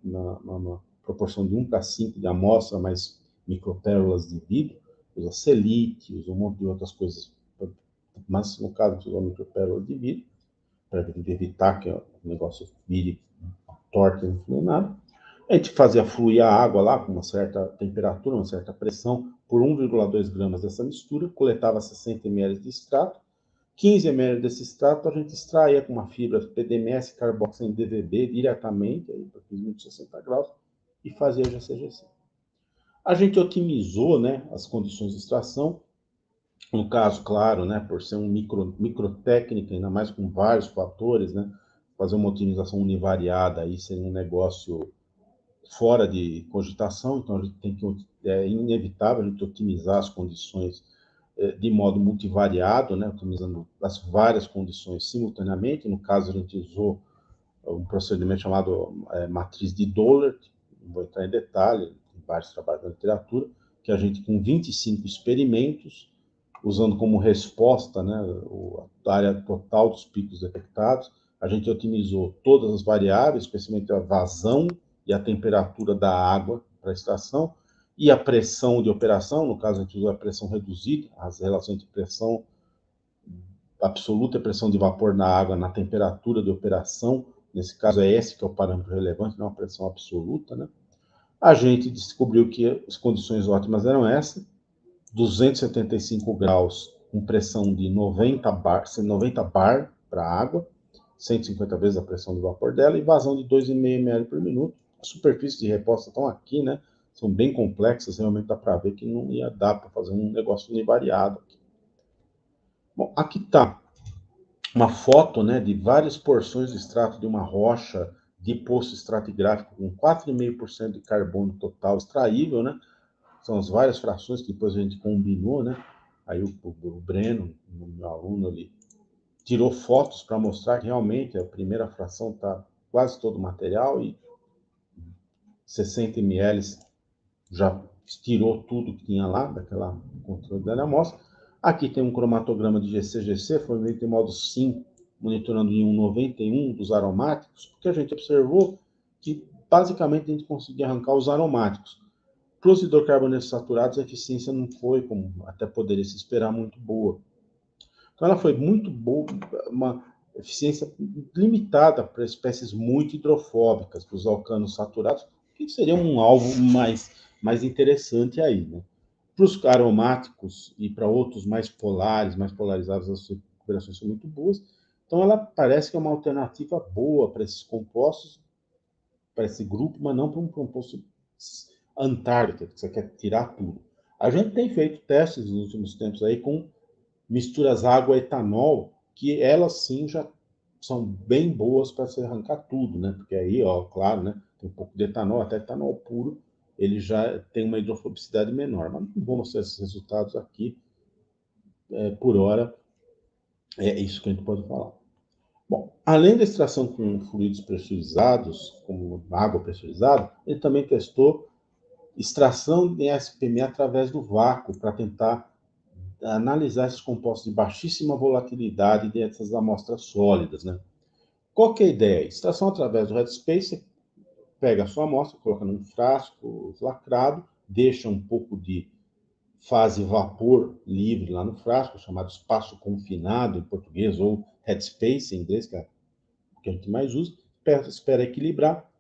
proporção de 1:5 de amostra, mais micropérolas de vidro, usa selite, usa um monte de outras coisas, mas no caso usa micropérolas de vidro, para evitar que o negócio vire torta e não flui nada. A gente fazia fluir a água lá com uma certa temperatura, uma certa pressão, por 1,2 gramas dessa mistura, coletava 60 ml de extrato, 15 ml desse extrato a gente extraía com uma fibra PDMS carboxam DVB diretamente, para 1560 graus, e fazia o GCGC. A gente otimizou, né, as condições de extração, no caso, claro, né, por ser um microtécnica, ainda mais com vários fatores, né, fazer uma otimização univariada aí seria um negócio fora de cogitação, então a gente tem que, é inevitável a gente otimizar as condições de modo multivariado, né, otimizando as várias condições simultaneamente. No caso, a gente usou um procedimento chamado matriz de Dollard, não vou entrar em detalhe, tem vários trabalhos da literatura, que a gente, com 25 experimentos, usando como resposta, né, a área total dos picos detectados, a gente otimizou todas as variáveis, especialmente a vazão e a temperatura da água para a extração, e a pressão de operação, no caso a gente usa a pressão reduzida, as relações de pressão absoluta e pressão de vapor na água na temperatura de operação, nesse caso é esse que é o parâmetro relevante, não a pressão absoluta, né? A gente descobriu que as condições ótimas eram essas, 275 graus com pressão de 90 bar para a água, 150 vezes a pressão do vapor dela, e vazão de 2,5 ml por minuto. As superfícies de resposta estão aqui, né? São bem complexas, realmente dá para ver que não ia dar para fazer um negócio univariado aqui. Bom, aqui está uma foto, né, de várias porções de extrato de uma rocha de poço estratigráfico com 4,5% de carbono total extraível, né? São as várias frações que depois a gente combinou, né? Aí o Breno, meu aluno ali, tirou fotos para mostrar que realmente a primeira fração está quase todo o material e 60 ml já tirou tudo que tinha lá, daquela controle da amostra. Aqui tem um cromatograma de GC-GC, foi feito em modo 5, monitorando em 1,91 dos aromáticos, porque a gente observou que basicamente a gente conseguia arrancar os aromáticos. Para os hidrocarbonetos saturados, a eficiência não foi, como até poderia se esperar, muito boa. Então, ela foi muito boa, uma eficiência limitada para espécies muito hidrofóbicas, para os alcanos saturados, que seria um alvo mais interessante aí, né? Para os aromáticos e para outros mais polares, mais polarizados, as recuperações são muito boas. Então, ela parece que é uma alternativa boa para esses compostos, para esse grupo, mas não para um composto antártica, que você quer tirar tudo. A gente tem feito testes nos últimos tempos aí com misturas água-etanol, que elas sim já são bem boas para você arrancar tudo, né? Porque aí, ó, claro, né? Tem um pouco de etanol, até etanol puro, ele já tem uma hidrofobicidade menor. Mas não vou mostrar esses resultados aqui por hora. É isso que a gente pode falar. Bom, além da extração com fluidos pressurizados, como água pressurizada, ele também testou extração de SPM através do vácuo para tentar analisar esses compostos de baixíssima volatilidade dessas amostras sólidas, né? Qual que é a ideia? Extração através do Headspace, você pega a sua amostra, coloca num frasco lacrado, deixa um pouco de fase vapor livre lá no frasco, chamado espaço confinado em português, ou Headspace em inglês, que é o que a gente mais usa, espera equilibrar,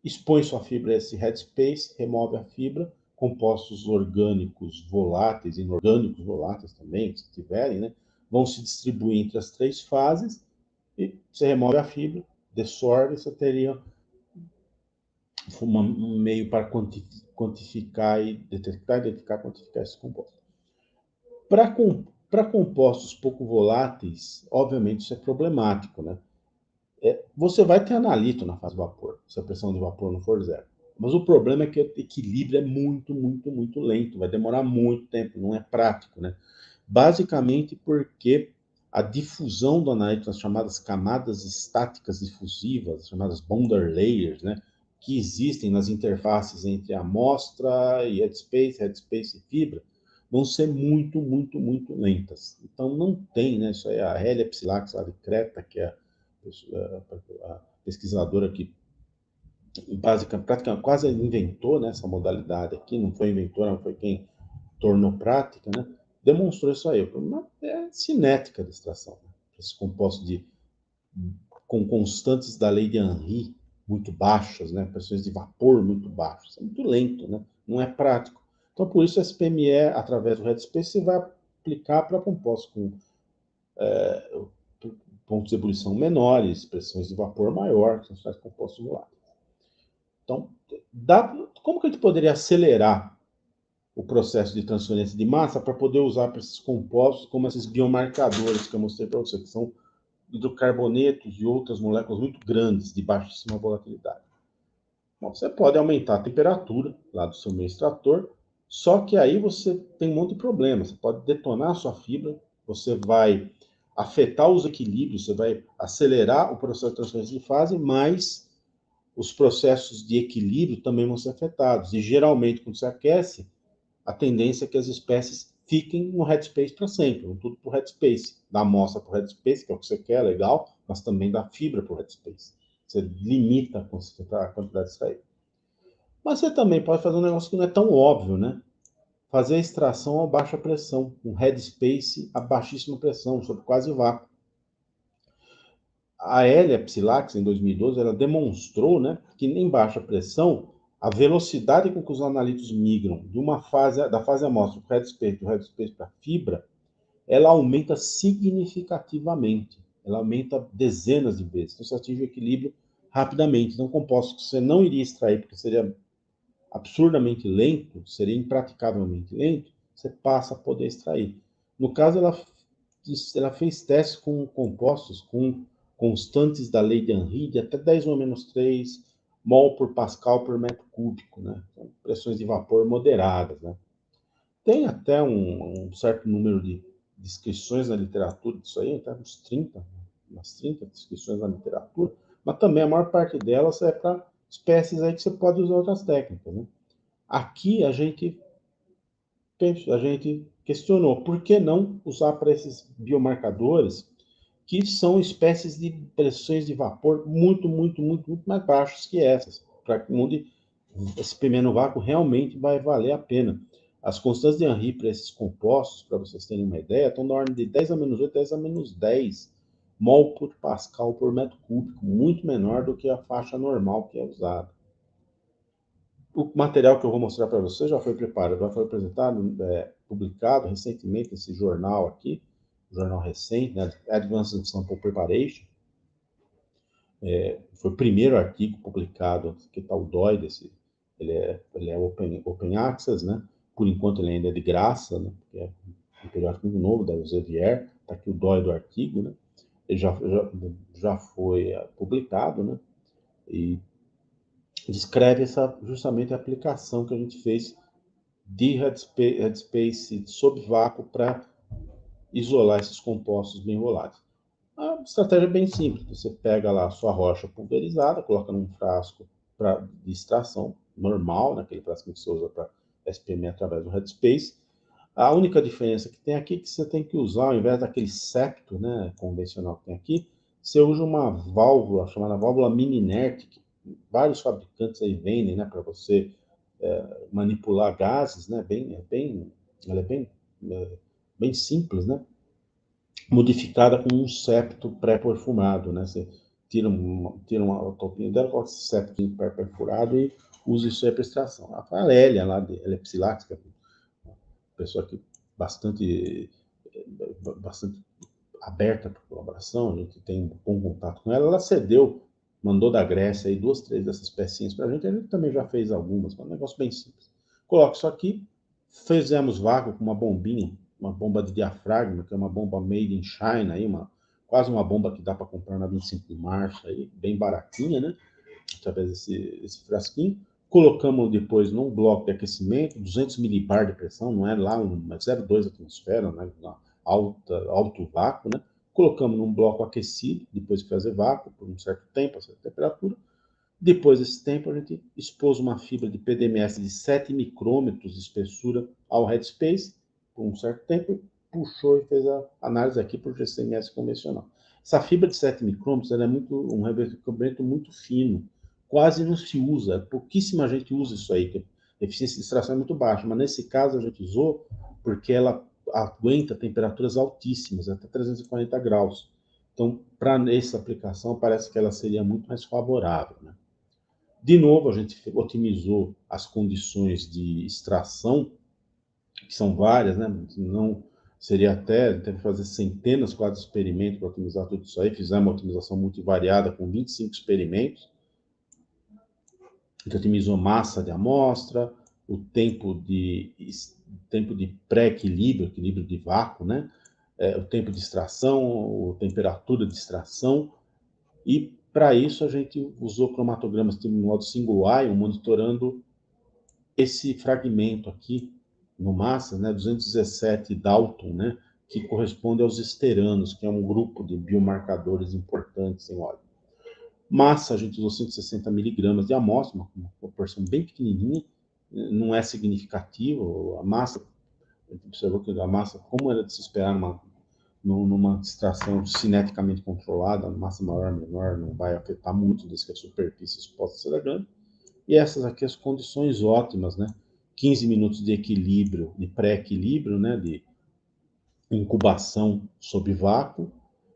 expõe sua fibra a esse Headspace, remove a fibra, compostos orgânicos voláteis, inorgânicos voláteis também, se tiverem, né, vão se distribuir entre as 3 fases, e você remove a fibra, dessorbe, você teria um meio para quantificar e detectar, identificar, quantificar esse composto. Para compostos pouco voláteis, obviamente isso é problemático, né? Você vai ter analito na fase de vapor, se a pressão de vapor não for zero. Mas o problema é que o equilíbrio é muito, muito, muito lento, vai demorar muito tempo, não é prático, né? Basicamente porque a difusão do analito nas chamadas camadas estáticas difusivas, chamadas boundary layers, né, que existem nas interfaces entre amostra e headspace e fibra, vão ser muito, muito, muito lentas. Então não tem, né, isso aí a Hélia Psilax lá de Creta, que é a pesquisadora que praticamente quase inventou, né, essa modalidade aqui, não foi inventora, não foi quem tornou prática, né, demonstrou isso aí. É cinética de extração. Né? Esse composto com constantes da lei de Henry muito baixas, né, pressões de vapor muito baixas. É muito lento, né, não é prático. Então, por isso, o SPME, através do Headspace, você vai aplicar para compostos com pontos de ebulição menores, pressões de vapor maior, que são os tais compostos voláteis. Então, como que a gente poderia acelerar o processo de transferência de massa para poder usar para esses compostos como esses biomarcadores que eu mostrei para você, que são hidrocarbonetos e outras moléculas muito grandes, de baixíssima volatilidade? Bom, você pode aumentar a temperatura lá do seu meio extrator, só que aí você tem um monte de problemas. Você pode detonar a sua fibra, você vai afetar os equilíbrios, você vai acelerar o processo de transferência de fase, mas os processos de equilíbrio também vão ser afetados. E geralmente, quando você aquece, a tendência é que as espécies fiquem no headspace para sempre, vão tudo para o headspace. Da amostra para o headspace, que é o que você quer, legal, mas também da fibra para o headspace. Você limita a quantidade de extraída. Mas você também pode fazer um negócio que não é tão óbvio, né? Fazer a extração a baixa pressão, um headspace a baixíssima pressão, sob quase vácuo. A Hélia Psilax, em 2012, ela demonstrou, né, que em baixa pressão, a velocidade com que os analitos migram de uma fase, da fase amostra para o headspace, do headspace para a fibra, ela aumenta significativamente. Ela aumenta dezenas de vezes. Então, você atinge o equilíbrio rapidamente. Então, compostos que você não iria extrair, porque seria absurdamente lento, seria impraticavelmente lento, você passa a poder extrair. No caso, ela fez testes com compostos com constantes da lei de Henry de até 10⁻³ mol por pascal por metro cúbico, né? Então, pressões de vapor moderadas, né? Tem até um certo número de descrições na literatura disso aí, até uns 30, umas 30 descrições na literatura, mas também a maior parte delas é para espécies aí que você pode usar outras técnicas, né? Aqui a gente questionou por que não usar para esses biomarcadores que são espécies de pressões de vapor muito, muito, muito, muito mais baixas que essas, para onde esse PME no vácuo realmente vai valer a pena. As constantes de Henry para esses compostos, para vocês terem uma ideia, estão na ordem de 10⁻⁸, 10⁻10 mol por pascal por metro cúbico, muito menor do que a faixa normal que é usada. O material que eu vou mostrar para você já foi preparado, já foi apresentado, publicado recentemente nesse jornal aqui, jornal recente, né, Advanced Sample Preparation. Foi o primeiro artigo publicado, que está o DOI desse, ele é open access, né? Por enquanto ele ainda é de graça, né? Porque é um periódico muito novo da Elsevier, está aqui o DOI do artigo, né? Ele já foi publicado, né? E descreve justamente a aplicação que a gente fez de headspace sob vácuo para isolar esses compostos bem voláteis. A estratégia é bem simples. Você pega lá a sua rocha pulverizada, coloca num frasco de extração normal, naquele frasco que você usa para SPM através do headspace. A única diferença que tem aqui é que você tem que usar, ao invés daquele septo, né, convencional que tem aqui, você usa uma válvula chamada válvula mini inerte, que vários fabricantes aí vendem, né, para você manipular gases, né, ela é bem simples, né, modificada com um septo pré-perfumado, né, você tira uma topinha dela, coloca esse septo pré-perfurado e usa isso aí para extração. A Lélia, lá de Elepsilática, uma pessoa que bastante aberta para colaboração, a gente tem um bom contato com ela, ela cedeu, mandou da Grécia aí 2, 3 dessas pecinhas para a gente também já fez algumas, é um negócio bem simples. Coloca isso aqui, fizemos vácuo com uma bombinha, uma bomba de diafragma, que é uma bomba made in China, aí, quase uma bomba que dá para comprar na 25 de março, aí, bem baratinha, né? Através desse frasquinho. Colocamos depois num bloco de aquecimento, 200 milibar de pressão, não é lá, mas 0,2 atmosfera, né? Alto vácuo, né? Colocamos num bloco aquecido, depois de fazer vácuo, por um certo tempo, a certa temperatura. Depois desse tempo, a gente expôs uma fibra de PDMS de 7 micrômetros de espessura ao headspace, por um certo tempo, puxou e fez a análise aqui por GCMS convencional. Essa fibra de 7 micrômetros ela é um revestimento muito fino, quase não se usa, pouquíssima gente usa isso aí, a eficiência de extração é muito baixa, mas nesse caso a gente usou porque ela aguenta temperaturas altíssimas, até 340 graus. Então, para essa aplicação, parece que ela seria muito mais favorável, né? De novo, a gente otimizou as condições de extração, que são várias, né? Não seria até, teve que fazer centenas, quase, de experimentos para otimizar tudo isso aí. Fizemos uma otimização multivariada com 25 experimentos. A gente otimizou massa de amostra, o tempo de pré-equilíbrio, equilíbrio de vácuo, né? O tempo de extração, a temperatura de extração, e para isso a gente usou cromatogramas de modo single ion, monitorando esse fragmento aqui no massa, né, 217 Dalton, né, que corresponde aos esteranos, que é um grupo de biomarcadores importantes em óleo. Massa, a gente usou 160 miligramas de amostra, uma proporção bem pequenininha, não é significativo. A massa, a gente observou que a massa, como era de se esperar numa extração cineticamente controlada, a massa maior ou menor não vai afetar muito, desde que a superfície exposta seja grande. E essas aqui as condições ótimas, né? 15 minutos de equilíbrio, de pré-equilíbrio, né? De incubação sob vácuo,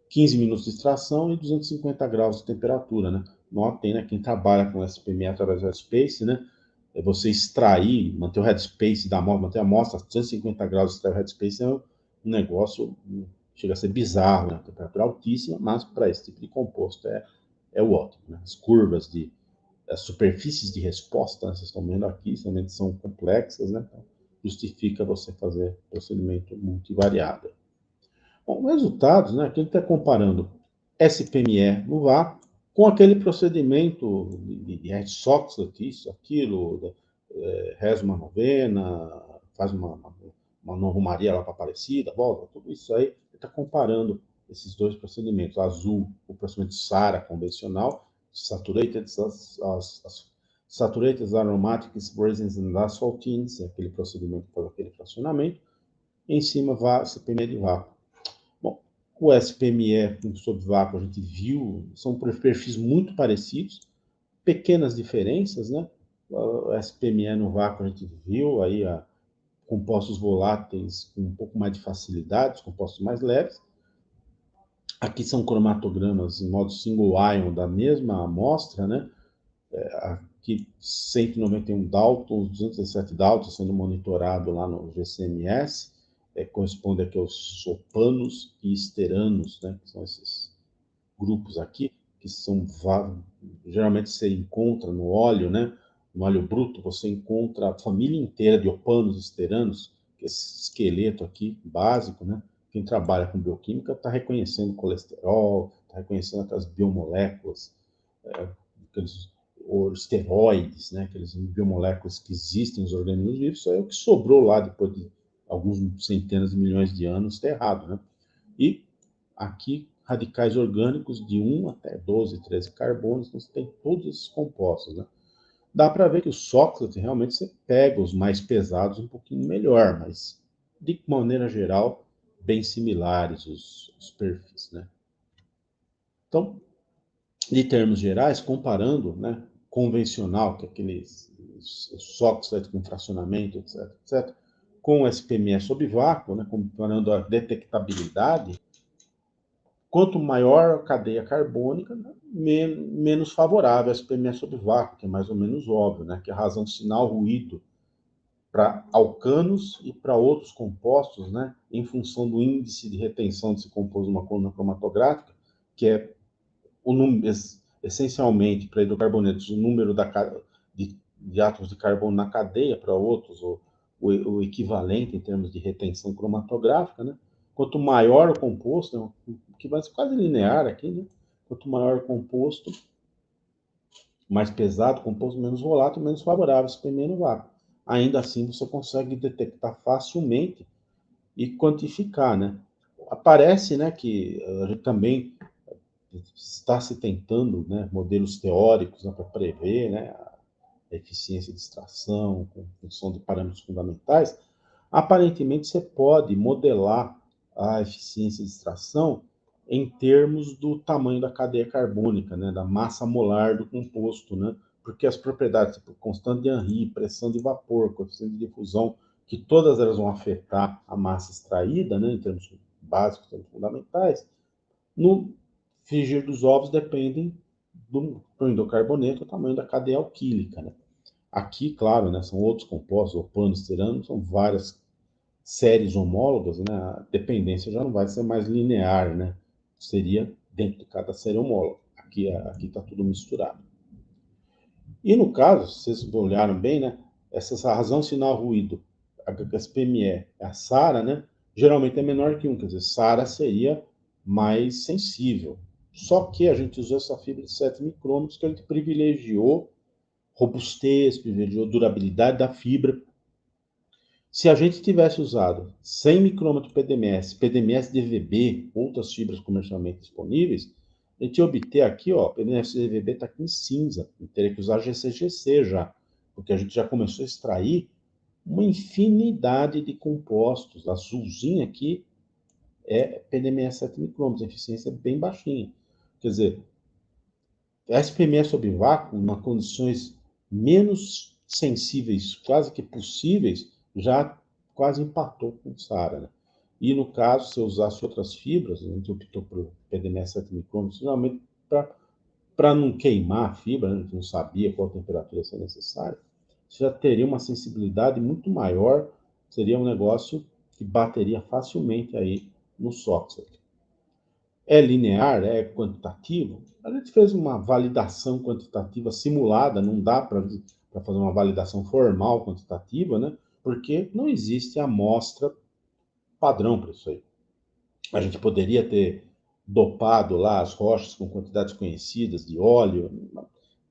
15 minutos de extração e 250 graus de temperatura, né? Notem, né? Quem trabalha com SPME através do headspace, né? É você extrair, manter o headspace da amostra, manter a amostra a 250 graus, extrair o headspace é um negócio, chega a ser bizarro, né? Temperatura altíssima, mas para esse tipo de composto é o ótimo, né? As curvas as superfícies de resposta, né, vocês estão vendo aqui, somente são complexas, né? Então, justifica você fazer procedimento multivariado. Bom, resultados, né? Aqui ele está comparando SPME no vácuo com aquele procedimento de Hertz-Soxhlet, isso, aquilo, reza uma novena, faz uma romaria lá para Aparecida, volta, tudo isso aí, ele está comparando esses dois procedimentos. Azul, o procedimento SARA convencional, Saturated Aromatic Resins and Asphaltenes, aquele procedimento para aquele fracionamento, e em cima SPME de vácuo. Bom, o SPME sob vácuo a gente viu, são perfis muito parecidos, pequenas diferenças, né? O SPME no vácuo a gente viu aí compostos voláteis com um pouco mais de facilidade, compostos mais leves. Aqui são cromatogramas em modo single ion da mesma amostra, né? Aqui 191 Daltons, 217 Daltons sendo monitorado lá no GCMS, corresponde aqui aos sopanos e esteranos, né? Que são esses grupos aqui, que são geralmente você encontra no óleo, né? No óleo bruto, você encontra a família inteira de opanos e esteranos, que é esse esqueleto aqui básico, né? Quem trabalha com bioquímica está reconhecendo colesterol, está reconhecendo aquelas biomoléculas, aqueles esteroides, né? Aqueles biomoléculas que existem nos organismos vivos, isso é o que sobrou lá depois de alguns centenas de milhões de anos, está errado, né? E aqui, radicais orgânicos de 1 até 12, 13 carbonos, então você tem todos esses compostos, né? Dá para ver que o Sócrates realmente você pega os mais pesados um pouquinho melhor, mas de maneira geral, bem similares os perfis, né? Então, de termos gerais, comparando, né, convencional, que é aqueles SOx com fracionamento, etc., etc., com o SPME sob vácuo, né, comparando a detectabilidade, quanto maior a cadeia carbônica, né, menos favorável a SPME sob vácuo, que é mais ou menos óbvio, né, que é a razão sinal-ruído para alcanos e para outros compostos, né, em função do índice de retenção desse composto numa coluna cromatográfica, que é o número, essencialmente para hidrocarbonetos, o número de átomos de carbono na cadeia, para outros, o equivalente em termos de retenção cromatográfica, né? Quanto maior o composto, que vai ser quase linear aqui, né? Quanto maior o composto, mais pesado o composto, menos volátil, menos favorável, se tem menos vácuo. Ainda assim, você consegue detectar facilmente e quantificar, né? Aparece, né, que a gente também está se tentando, né, modelos teóricos, né, para prever, né, a eficiência de extração, com função de parâmetros fundamentais. Aparentemente, você pode modelar a eficiência de extração em termos do tamanho da cadeia carbônica, né, da massa molar do composto, né, porque as propriedades, tipo constante de Henry, pressão de vapor, coeficiente de difusão, que todas elas vão afetar a massa extraída, né, em termos básicos, em termos fundamentais, no frigir dos ovos dependem do endocarboneto, o tamanho da cadeia alquílica, né? Aqui, claro, né, são outros compostos, opano, esterano, são várias séries homólogas, né? A dependência já não vai ser mais linear, né? Seria dentro de cada série homóloga. Aqui está tudo misturado. E no caso, vocês olharam bem, né? Essa razão sinal-ruído, a HSPME, a SARA, né? Geralmente é menor que 1, quer dizer, SARA seria mais sensível. Só que a gente usou essa fibra de 7 micrômetros que a gente privilegiou robustez, privilegiou durabilidade da fibra. Se a gente tivesse usado 100 micrômetros PDMS, PDMS DVB, outras fibras comercialmente disponíveis, a gente ia obter aqui, ó, PDMS DVB está aqui em cinza, teria que usar GCGC já, porque a gente já começou a extrair uma infinidade de compostos. A azulzinha aqui é PDMS 7 micrômetros, a eficiência é bem baixinha. Quer dizer, SPME sob vácuo, em condições menos sensíveis, quase que possíveis, já quase empatou com o SARA. Né? E no caso, se eu usasse outras fibras, a gente optou por PDME 7 micrômetros, geralmente para não queimar a fibra, né? A gente não sabia qual temperatura seria necessária, você já teria uma sensibilidade muito maior, seria um negócio que bateria facilmente aí no SOX. É linear, é quantitativo. A gente fez uma validação quantitativa simulada, não dá para fazer uma validação formal quantitativa, né? Porque não existe amostra padrão para isso aí. A gente poderia ter dopado lá as rochas com quantidades conhecidas de óleo,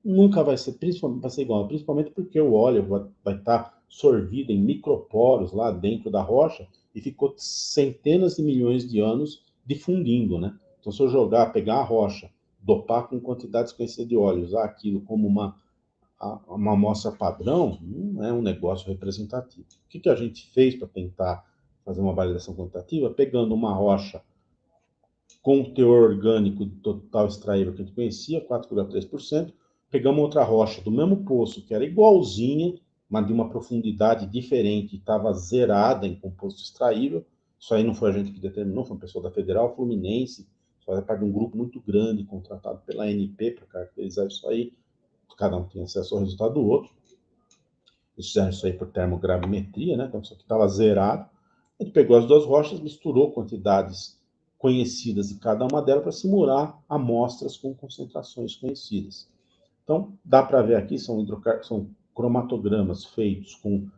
nunca vai ser, principalmente, vai ser igual, principalmente porque o óleo vai estar sorvido em microporos lá dentro da rocha e ficou centenas de milhões de anos difundindo, né? Então, se eu pegar a rocha, dopar com quantidades conhecidas de óleo, usar aquilo como uma amostra padrão, não é um negócio representativo. O que a gente fez para tentar fazer uma validação quantitativa? Pegando uma rocha com o teor orgânico total extraível que a gente conhecia, 4,3%, pegamos outra rocha do mesmo poço, que era igualzinha, mas de uma profundidade diferente, estava zerada em composto extraível. Isso aí não foi a gente que determinou, foi uma pessoa da Federal Fluminense, faz parte de um grupo muito grande, contratado pela ANP para caracterizar isso aí. Cada um tem acesso ao resultado do outro. Eles fizeram isso aí por termogravimetria, né? Então, isso aqui estava zerado. A gente pegou as duas rochas, misturou quantidades conhecidas de cada uma delas para simular amostras com concentrações conhecidas. Então, dá para ver aqui, são cromatogramas feitos com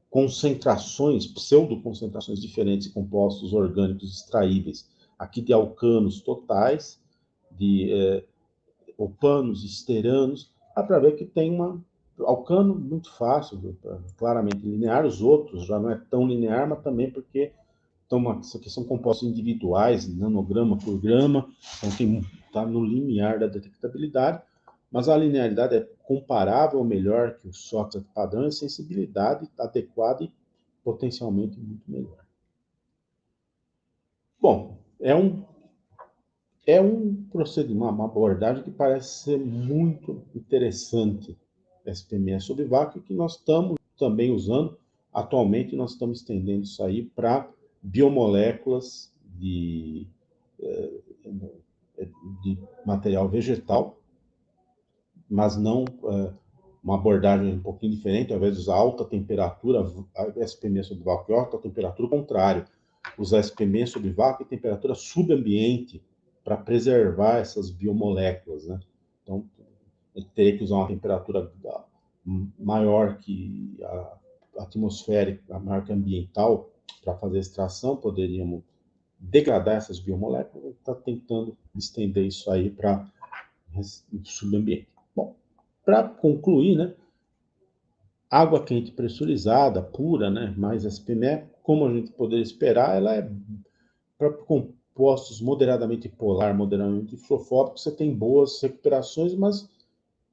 concentrações, pseudoconcentrações diferentes de compostos orgânicos extraíveis. Aqui de alcanos totais, de opanos, esteranos, dá para ver que tem alcano muito fácil, claramente linear, os outros já não é tão linear, mas também porque isso aqui são compostos individuais, nanograma por grama, então está no limiar da detectabilidade, mas a linearidade é comparável ou melhor que o SOX padrão e sensibilidade adequada e potencialmente muito melhor. Bom, É um procedimento, uma abordagem que parece ser muito interessante, SPME sob vácuo, que nós estamos também usando. Atualmente, nós estamos estendendo isso aí para biomoléculas de material vegetal, mas não uma abordagem um pouquinho diferente, ao invés de usar alta temperatura, a SPME sob vácuo e alta temperatura, o contrário, usar SPME sob vácuo e temperatura subambiente para preservar essas biomoléculas, né? Então, ele teria que usar uma temperatura maior que a atmosférica, maior que a ambiental, para fazer a extração, poderíamos degradar essas biomoléculas, está tentando estender isso aí para o subambiente. Bom, para concluir, né, água quente pressurizada, pura, né, mais SPME, como a gente poderia esperar, ela é para compostos moderadamente polar, moderadamente hidrofóbicos, você tem boas recuperações, mas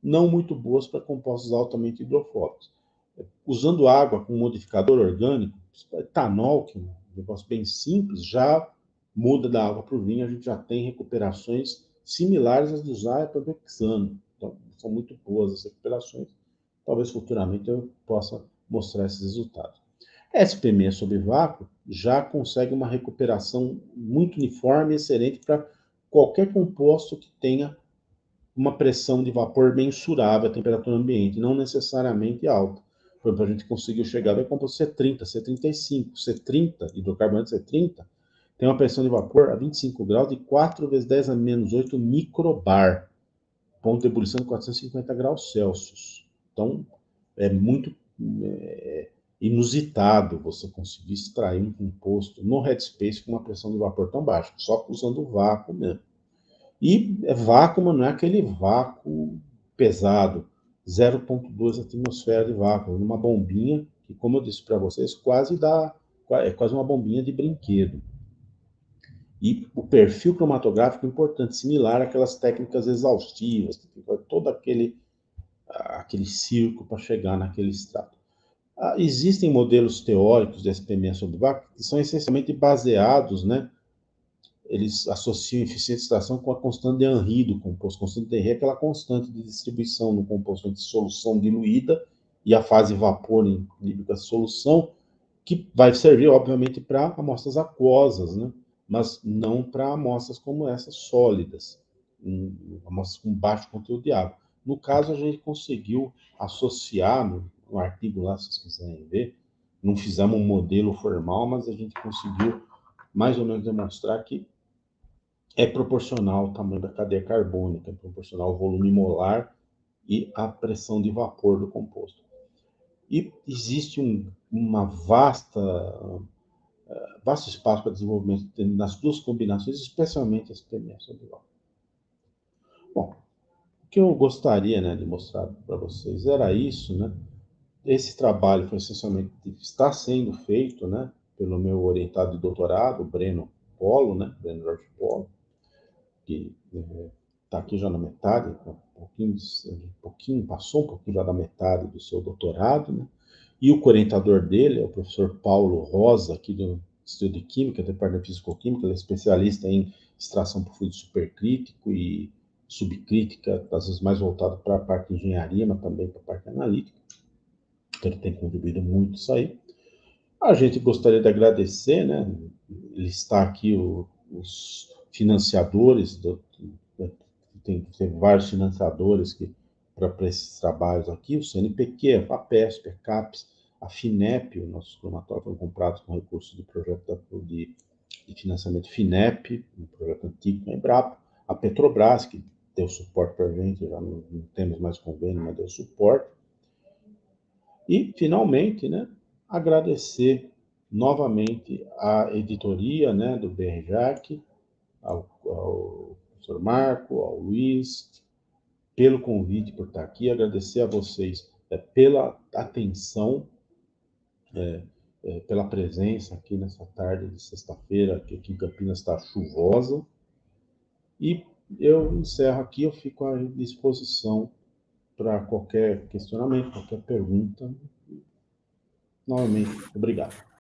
não muito boas para compostos altamente hidrofóbicos. Usando água com modificador orgânico, etanol, que é um negócio bem simples, já muda da água para o vinho, a gente já tem recuperações similares às de usar epavexano. Então, são muito boas as recuperações. Talvez futuramente eu possa mostrar esses resultados. SPME sob vácuo já consegue uma recuperação muito uniforme e excelente para qualquer composto que tenha uma pressão de vapor mensurável à temperatura ambiente, não necessariamente alta. Por exemplo, a gente conseguiu chegar ao composto C30, C35, C30, hidrocarboneto C30, tem uma pressão de vapor a 25 graus de 4 vezes 10 a menos 8 microbar, ponto de ebulição de 450 graus Celsius. Então, é muito inusitado você conseguir extrair um composto no headspace com uma pressão de vapor tão baixa, só usando o vácuo mesmo. E é vácuo, mas não é aquele vácuo pesado, 0,2 atmosfera de vácuo, numa bombinha que, como eu disse para vocês, é quase uma bombinha de brinquedo. E o perfil cromatográfico é importante, similar àquelas técnicas exaustivas, que fica todo aquele circo para chegar naquele extrato. Existem modelos teóricos de SPME sob vácuo que são essencialmente baseados, né? Eles associam eficiência de extração com a constante de Henry do composto. Constante de Henry é aquela constante de distribuição no composto entre solução diluída e a fase vapor em líquida solução, que vai servir, obviamente, para amostras aquosas, né? Mas não para amostras como essas sólidas, amostras com baixo conteúdo de água. No caso, a gente conseguiu associar, no artigo lá, se vocês quiserem ver, não fizemos um modelo formal, mas a gente conseguiu mais ou menos demonstrar que é proporcional ao tamanho da cadeia carbônica, é proporcional ao volume molar e à pressão de vapor do composto. E existe vasto espaço para desenvolvimento nas duas combinações, especialmente as PME sob vácuo. Bom, o que eu gostaria, né, de mostrar para vocês era isso, né? Esse trabalho foi essencialmente está sendo feito, né, pelo meu orientado de doutorado, Breno Polo, né, Breno Jorge Polo, que está aqui já na metade, passou um pouquinho já da metade do seu doutorado, né? E o orientador dele é o professor Paulo Rosa, aqui do Instituto de Química, do Departamento de Físico-Química, ele é especialista em extração por fluido supercrítico e subcrítica, às vezes mais voltado para a parte de engenharia, mas também para a parte analítica. Então ele tem contribuído muito isso aí. A gente gostaria de agradecer, né? Listar aqui os financiadores, tem vários financiadores para esses trabalhos aqui, o CNPq, a FAPESP, a CAPES, a FINEP, os nossos cromatórios foram comprados com recursos do projeto de financiamento FINEP, um projeto antigo da Embrapa, a Petrobras, que deu suporte para a gente, já não temos mais convênio, mas deu suporte. E, finalmente, né, agradecer novamente à editoria, né, do BRJAC, ao professor Marco, ao Luiz, pelo convite por estar aqui, agradecer a vocês pela atenção, pela presença aqui nessa tarde de sexta-feira, que aqui em Campinas está chuvosa, e eu encerro aqui, eu fico à disposição para qualquer questionamento, qualquer pergunta. Novamente, obrigado.